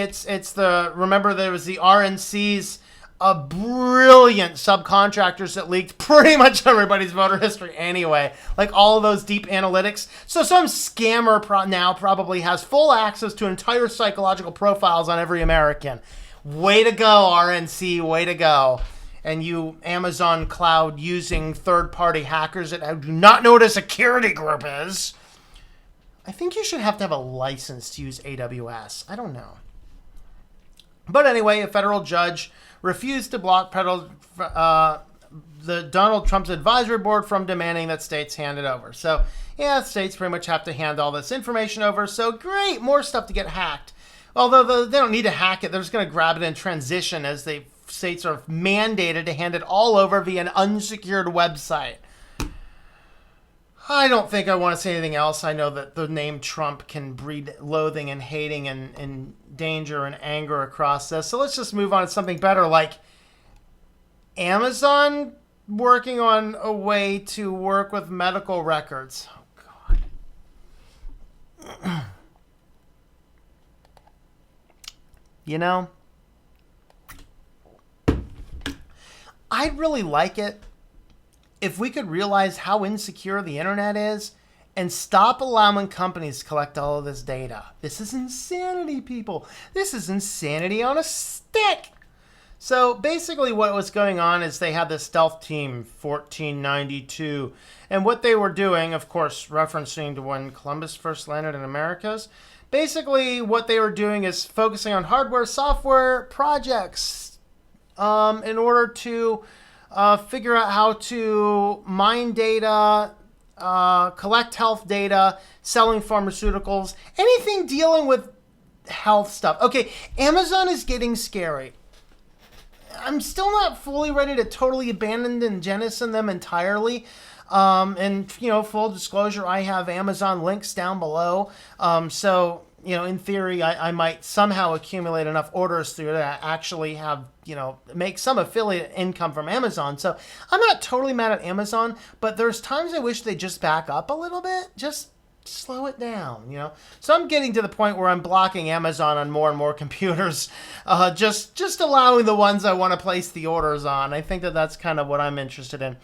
remember there was the RNC's brilliant subcontractors that leaked pretty much everybody's voter history anyway. Like all of those deep analytics. So some scammer now probably has full access to entire psychological profiles on every American. Way to go, RNC. Way to go. And you Amazon cloud using third-party hackers that do not know what a security group is. I think you should have to have a license to use AWS. I don't know. But anyway, a federal judge refused to block the Donald Trump's advisory board from demanding that states hand it over. So, yeah, states pretty much have to hand all this information over. So, great, more stuff to get hacked. Although they don't need to hack it. They're just going to grab it in transition as states are mandated to hand it all over via an unsecured website. I don't think I want to say anything else. I know that the name Trump can breed loathing and hating and danger and anger across this. So let's just move on to something better, like Amazon working on a way to work with medical records. Oh, God. You know, I'd really like it if we could realize how insecure the internet is and stop allowing companies to collect all of this data. This is insanity, people. This is insanity on a stick. So basically what was going on is they had this stealth team, 1492. And what they were doing, of course, referencing to when Columbus first landed in Americas, basically what they were doing is focusing on hardware, software projects in order to figure out how to mine data collect health data, selling pharmaceuticals, anything dealing with health stuff. Okay, Amazon is getting scary. I'm still not fully ready to totally abandon and jettison them entirely. And, full disclosure, I have Amazon links down below. So, in theory, I might somehow accumulate enough orders through that I actually have, make some affiliate income from Amazon. So I'm not totally mad at Amazon, but there's times I wish they just back up a little bit. Just slow it down, So I'm getting to the point where I'm blocking Amazon on more and more computers, just allowing the ones I want to place the orders on. I think that's kind of what I'm interested in.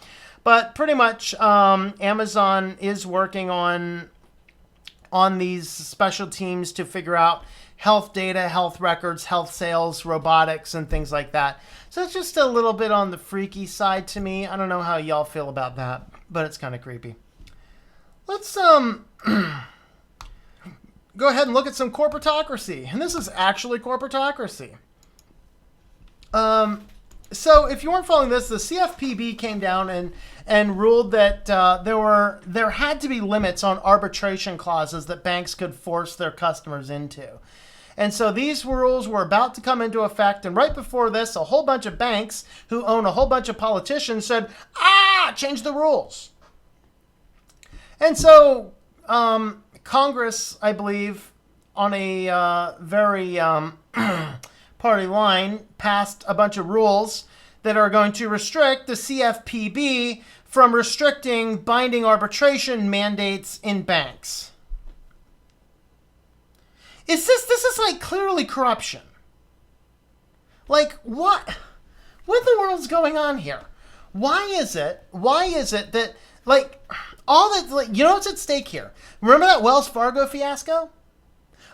But pretty much, Amazon is working on these special teams to figure out health data, health records, health sales, robotics, and things like that. So it's just a little bit on the freaky side to me. I don't know how y'all feel about that, but it's kind of creepy. Let's go ahead and look at some corporatocracy. And this is actually corporatocracy. So if you weren't following this, the CFPB came down and ruled that there had to be limits on arbitration clauses that banks could force their customers into. And so these rules were about to come into effect. And right before this, a whole bunch of banks who own a whole bunch of politicians said, change the rules. And so Congress, I believe, on a very party line, passed a bunch of rules that are going to restrict the CFPB from restricting binding arbitration mandates in banks. This is like clearly corruption. Like what in the world's going on here? Why is it that all that, what's at stake here? Remember that Wells Fargo fiasco?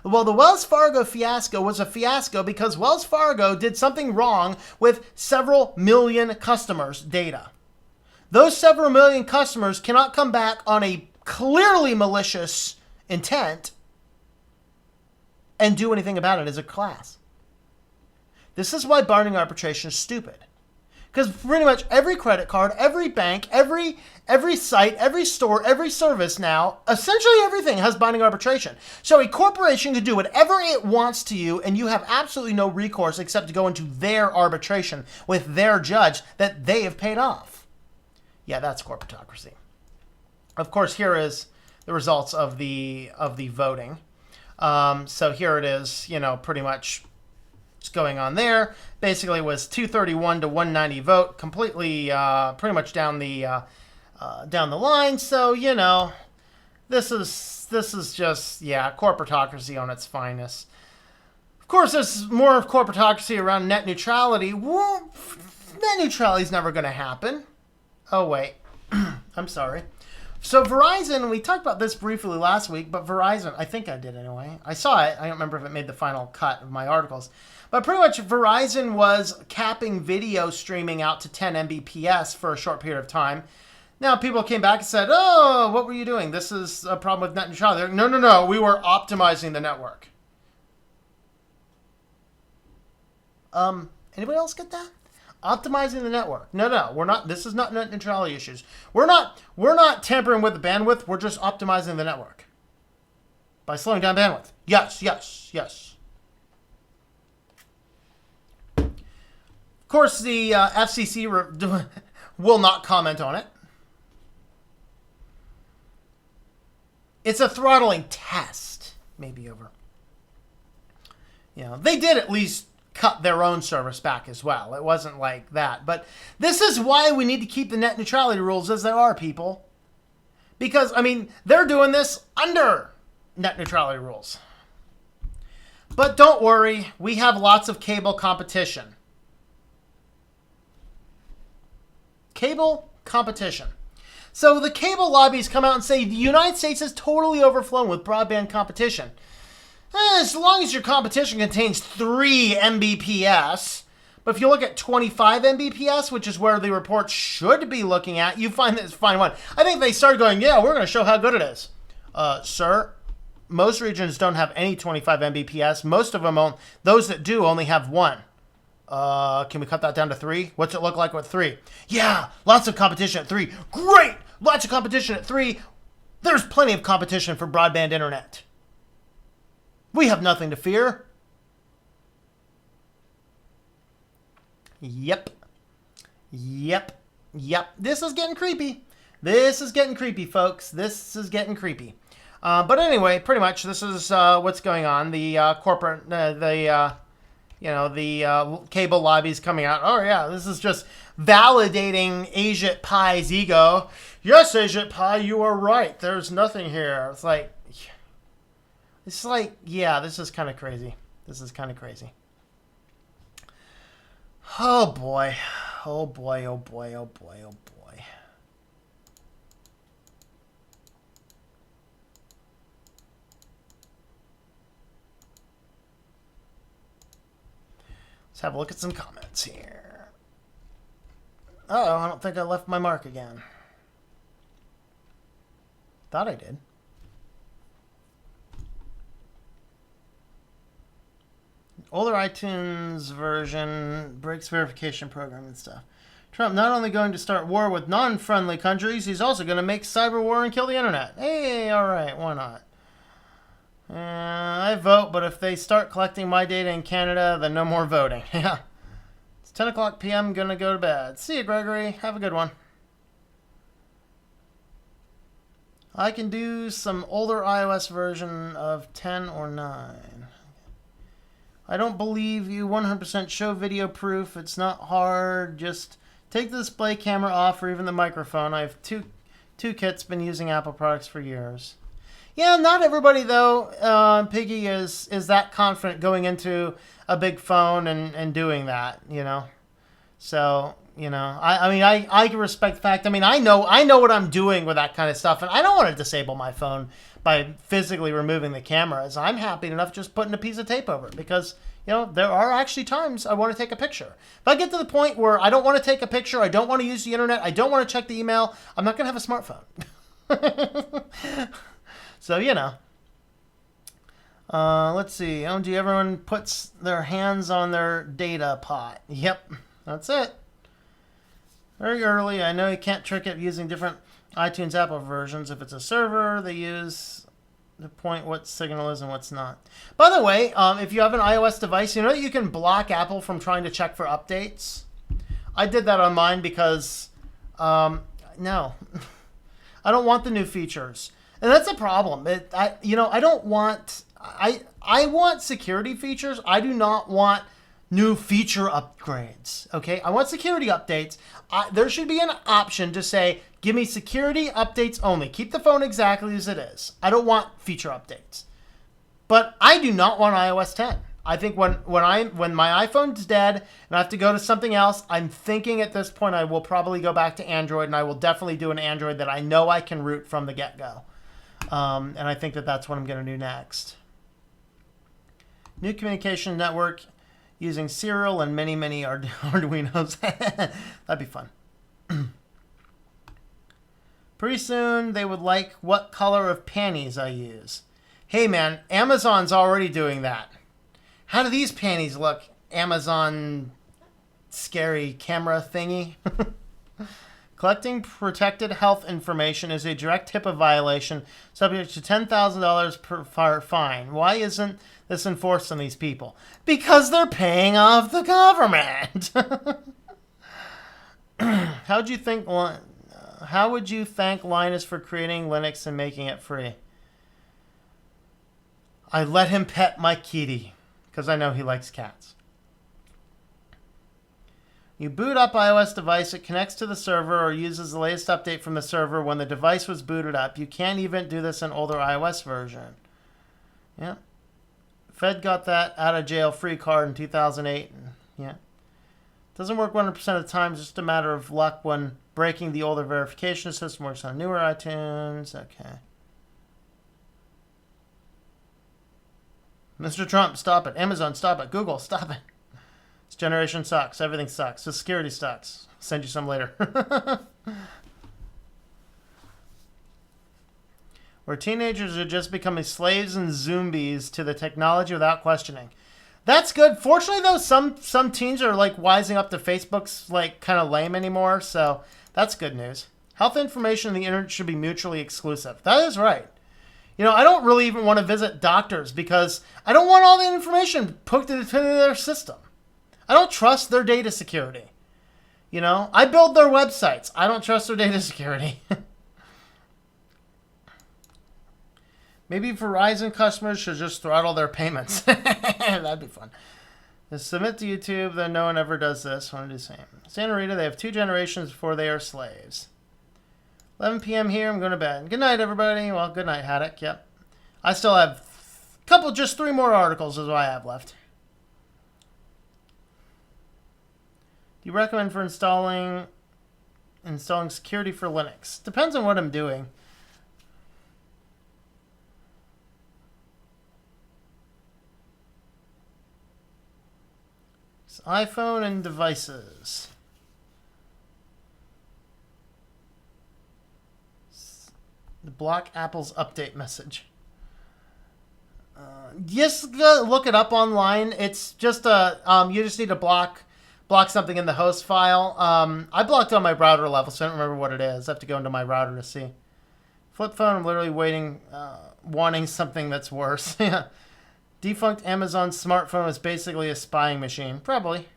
Well, the Wells Fargo fiasco was a fiasco because Wells Fargo did something wrong with several million customers' data. Those several million customers cannot come back on a clearly malicious intent and do anything about it as a class. This is why binding arbitration is stupid. Because pretty much every credit card, every bank, every site, every store, every service now, essentially everything has binding arbitration. So a corporation can do whatever it wants to you, and you have absolutely no recourse except to go into their arbitration with their judge that they have paid off. Yeah, that's corporatocracy. Of course, here is the results of the voting. So here it is, pretty much what's going on there. Basically was 231 to 190 vote, completely pretty much down the line. So, this is just, corporatocracy on its finest. Of course, there's more of corporatocracy around net neutrality. Well, net neutrality is never going to happen. Oh, wait. I'm sorry. So Verizon, we talked about this briefly last week, but Verizon, I think I did anyway. I saw it. I don't remember if it made the final cut of my articles. But pretty much Verizon was capping video streaming out to 10 Mbps for a short period of time. Now people came back and said, oh, what were you doing? This is a problem with net neutrality. No. We were optimizing the network. Anybody else get that? Optimizing the network. No, we're not. This is not net neutrality issues. We're not tampering with the bandwidth. We're just optimizing the network by slowing down bandwidth. Yes. Of course, the FCC will not comment on it. It's a throttling test. Maybe over. They did at least cut their own service back as well. It wasn't like that. But this is why we need to keep the net neutrality rules as they are, people. Because, they're doing this under net neutrality rules. But don't worry, we have lots of cable competition. Cable competition. So the cable lobbies come out and say the United States is totally overflown with broadband competition. As long as your competition contains 3 Mbps, but if you look at 25 Mbps, which is where the report should be looking at, you find that it's fine one. I think they started going, we're going to show how good it is. Sir, most regions don't have any 25 Mbps. Most of them, those that do only have 1. Can we cut that down to 3? What's it look like with 3? Yeah, lots of competition at 3. Great! lots of competition at 3. There's plenty of competition for broadband internet. We have nothing to fear. Yep. This is getting creepy. Folks. This is getting creepy. But anyway, pretty much this is what's going on. The cable lobby's coming out. Oh yeah, this is just validating Ajit Pai's ego. Yes, Ajit Pai, you are right. There's nothing here. It's like, yeah, this is kind of crazy. Oh boy. Let's have a look at some comments here. Uh-oh, I don't think I left my mark again. Thought I did. Older iTunes version breaks verification program and stuff. Trump not only going to start war with non-friendly countries, he's also going to make cyber war and kill the internet. Hey, all right, why not? I vote, but if they start collecting my data in Canada, then no more voting. Yeah. It's 10 o'clock p.m. Gonna go to bed. See you, Gregory. Have a good one. I can do some older iOS version of 10 or 9. I don't believe you 100% show video proof. It's not hard. Just take the display camera off or even the microphone. I have two kits, been using Apple products for years. Yeah, not everybody, though, Piggy, is that confident going into a big phone and doing that, you know. So, you know, I can respect the fact. I mean, I know what I'm doing with that kind of stuff, and I don't want to disable my phone by physically removing the cameras. I'm happy enough just putting a piece of tape over it because, you know, there are actually times I want to take a picture. If I get to the point where I don't want to take a picture, I don't want to use the internet, I don't want to check the email, I'm not going to have a smartphone. So, you know. Let's see. OMG, everyone puts their hands on their data pot. Yep, that's it. Very early. I know you can't trick it using different iTunes Apple versions. If it's a server, they use to point what signal is and what's not. By the way, if you have an iOS device, you know that you can block Apple from trying to check for updates? I did that on mine because, no. I don't want the new features. And that's a problem. I want security features. I do not want new feature upgrades. Okay, I want security updates. There should be an option to say, give me security updates only. Keep the phone exactly as it is. I don't want feature updates. But I do not want iOS 10. I think when my iPhone's dead and I have to go to something else, I'm thinking at this point I will probably go back to Android, and I will definitely do an Android that I know I can root from the get-go. And I think that's what I'm going to do next. New communication network using Serial and many Arduinos. That'd be fun. Pretty soon they would like what color of panties I use. Hey man, Amazon's already doing that. How do these panties look? Amazon scary camera thingy. Collecting protected health information is a direct HIPAA violation, subject to $10,000 per fine. Why isn't this enforced on these people? Because they're paying off the government. How would you thank Linus for creating Linux and making it free? I let him pet my kitty, because I know he likes cats. You boot up iOS device, it connects to the server or uses the latest update from the server when the device was booted up. You can't even do this in older iOS version. Yeah. Fed got that out of jail free card in 2008. Yeah. Doesn't work 100% of the time, it's just a matter of luck when breaking the older verification system. Works on newer iTunes. Okay. Mr. Trump, stop it. Amazon, stop it. Google, stop it. This generation sucks. Everything sucks. The security sucks. I'll send you some later. Where teenagers are just becoming slaves and zombies to the technology without questioning. That's good. Fortunately, though, some teens are like wising up to Facebook's like kind of lame anymore, so that's good news. Health information on the internet should be mutually exclusive. That is right. You know, I don't really even want to visit doctors because I don't want all the information put into their system. I don't trust their data security. You know, I build their websites. I don't trust their data security. Maybe Verizon customers should just throttle their payments. That'd be fun. They submit to YouTube, then no one ever does this. I want to do the same. Santa Rita, they have 2 generations before they are slaves. 11 p.m. here, I'm going to bed. Good night, everybody. Well, good night, Haddock. Yep. I still have just 3 more articles is what I have left. Do you recommend for installing security for Linux? Depends on what I'm doing. It's iPhone and devices. The block Apple's update message. Just look it up online. It's just you just need to block something in the host file. I blocked on my router level, so I don't remember what it is. I have to go into my router to see. Flip phone, I'm literally wanting something that's worse. Yeah. Defunct Amazon smartphone is basically a spying machine. Probably.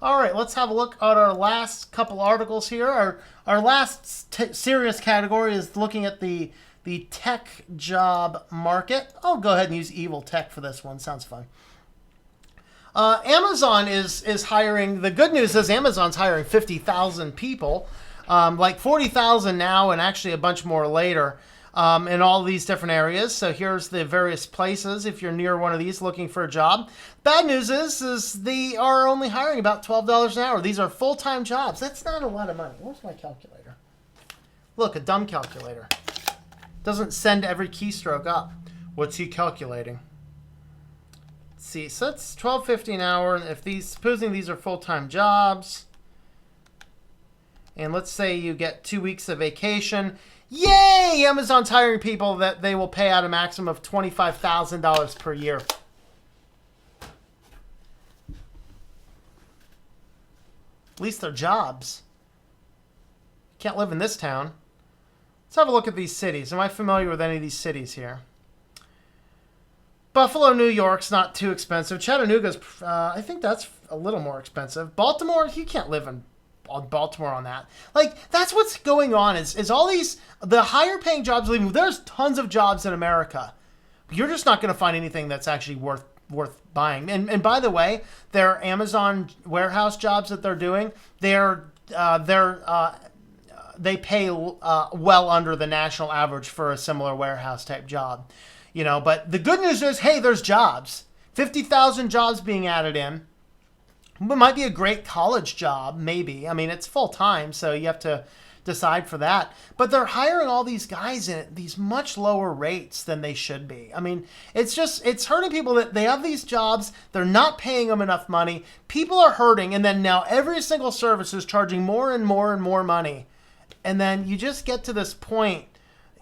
All right, let's have a look at our last couple articles here. Our last serious category is looking at the tech job market. I'll go ahead and use evil tech for this one. Sounds fun. Amazon is hiring. The good news is Amazon's hiring 50,000 people, like 40,000 now and actually a bunch more later in all these different areas. So here's the various places if you're near one of these looking for a job. Bad news is they are only hiring about $12 an hour. These are full-time jobs. That's not a lot of money. Where's my calculator? Look, a dumb calculator. Doesn't send every keystroke up. What's he calculating? See, so it's $12.50 an hour. Supposing these are full-time jobs, and let's say you get 2 weeks of vacation, yay! Amazon's hiring people that they will pay out a maximum of $25,000 per year. At least they're jobs. Can't live in this town. Let's have a look at these cities. Am I familiar with any of these cities here? Buffalo, New York's not too expensive. Chattanooga's, I think that's a little more expensive. Baltimore, you can't live in Baltimore on that. Like, that's what's going on is all these, the higher paying jobs leaving. There's tons of jobs in America. You're just not going to find anything that's actually worth buying. And by the way, their Amazon warehouse jobs that they're doing, they pay well under the national average for a similar warehouse type job. You know, but the good news is, hey, there's jobs. 50,000 jobs being added in. It might be a great college job, maybe. I mean, it's full-time, so you have to decide for that. But they're hiring all these guys at these much lower rates than they should be. I mean, it's hurting people that they have these jobs. They're not paying them enough money. People are hurting, and then now every single service is charging more and more and more money. And then you just get to this point.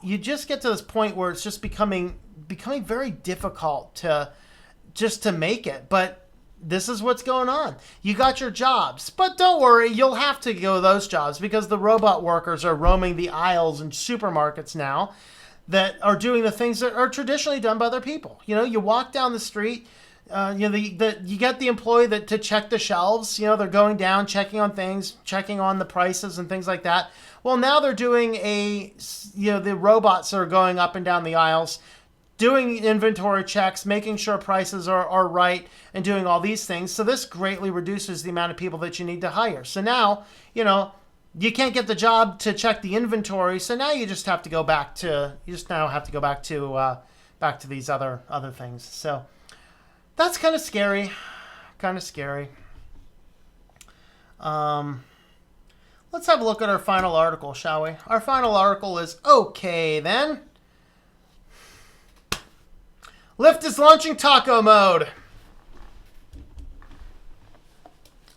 Where it's just becoming very difficult to make it. But this is what's going on. You got your jobs, but don't worry, you'll have to go those jobs because the robot workers are roaming the aisles in supermarkets now that are doing the things that are traditionally done by other people. You know, you walk down the street, you get the employee to check the shelves. You know, they're going down, checking on things, checking on the prices and things like that. Well, now they're doing the robots are going up and down the aisles, doing inventory checks, making sure prices are right, and doing all these things. So this greatly reduces the amount of people that you need to hire. So now, you know, you can't get the job to check the inventory. So now you just have to go back to these other things. So that's kind of scary. Let's have a look at our final article, shall we? Our final article is, okay then. Lyft is launching taco mode.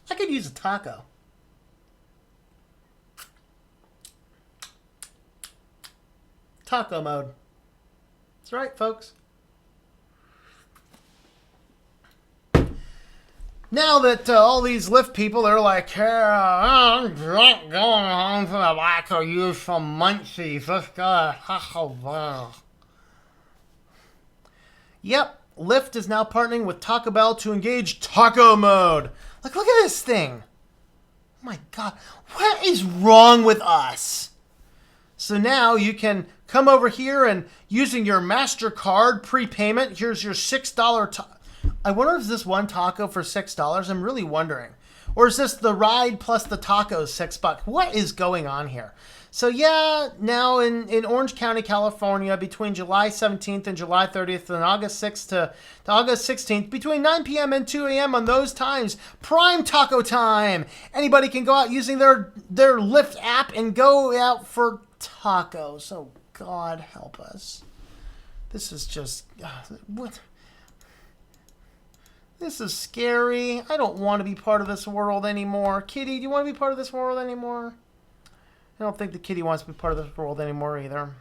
I could use a taco. Taco mode. That's right, folks. Now that all these Lyft people are like, hey, I'm drunk going home from the back to use some munchies. Let's go to Taco Bell. Yep, Lyft is now partnering with Taco Bell to engage taco mode. Like, look at this thing. Oh my God, what is wrong with us? So now you can come over here and using your MasterCard prepayment, here's your $6 I wonder if this one taco for $6. I'm really wondering. Or is this the ride plus the tacos $6? What is going on here? So yeah, now in Orange County, California, between July 17th and July 30th and August 6th to August 16th, between 9 p.m. and 2 a.m. on those times, prime taco time. Anybody can go out using their Lyft app and go out for tacos. Oh, God help us. This is just... what? This is scary. I don't want to be part of this world anymore. Kitty, do you want to be part of this world anymore? I don't think the kitty wants to be part of this world anymore either.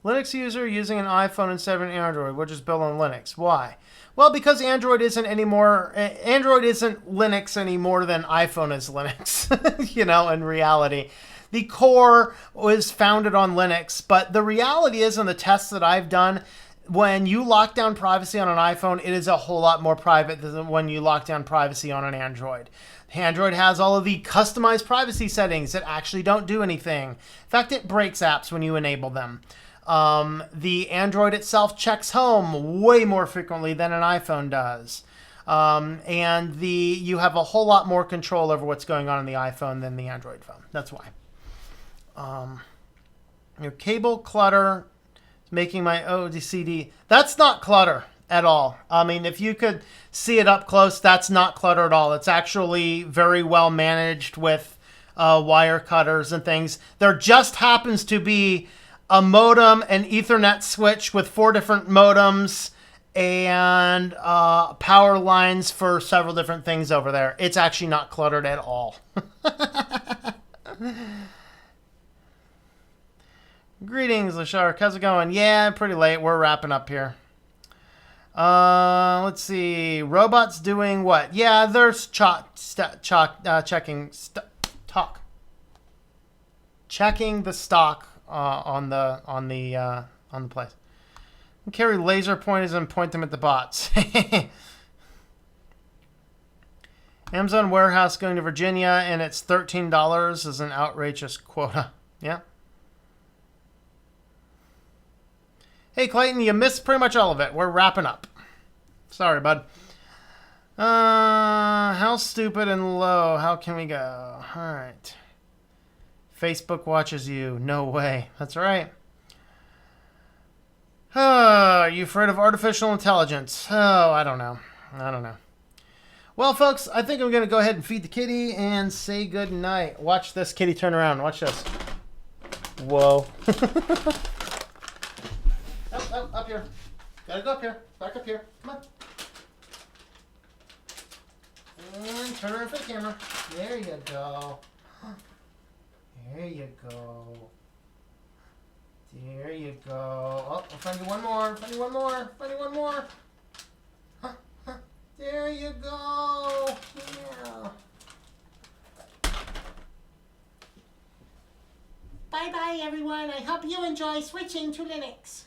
Linux user using an iPhone instead of an Android, which is built on Linux. Why? Well, because Android isn't Linux any more than iPhone is Linux. You know, in reality. The core was founded on Linux, but the reality is, in the tests that I've done, when you lock down privacy on an iPhone, it is a whole lot more private than when you lock down privacy on an Android. Android has all of the customized privacy settings that actually don't do anything. In fact, it breaks apps when you enable them. The Android itself checks home way more frequently than an iPhone does. And you have a whole lot more control over what's going on in the iPhone than the Android phone. That's why. Your cable clutter... making my OCD. That's not clutter at all. I mean, if you could see it up close, that's not clutter at all. It's actually very well managed with wire cutters and things. There just happens to be a modem, an Ethernet switch with 4 different modems, and power lines for several different things over there. It's actually not cluttered at all. Greetings, Lashark. How's it going? Yeah, pretty late. We're wrapping up here. Let's see. Robots doing what? Yeah, there's checking the stock on the place. And carry laser pointers and point them at the bots. Amazon warehouse going to Virginia, and it's $13 is an outrageous quota. Yeah. Hey, Clayton, you missed pretty much all of it. We're wrapping up. Sorry, bud. How stupid and low? How can we go? All right. Facebook watches you. No way. That's right. Are you afraid of artificial intelligence? Oh, I don't know. Well, folks, I think I'm going to go ahead and feed the kitty and say good night. Watch this kitty turn around. Watch this. Whoa. Up here. Gotta go up here. Back up here. Come on. And turn around for the camera. There you go. There you go. There you go. Oh, I'll find you one more. Find you one more. There you go. Yeah. Bye-bye, everyone. I hope you enjoy switching to Linux.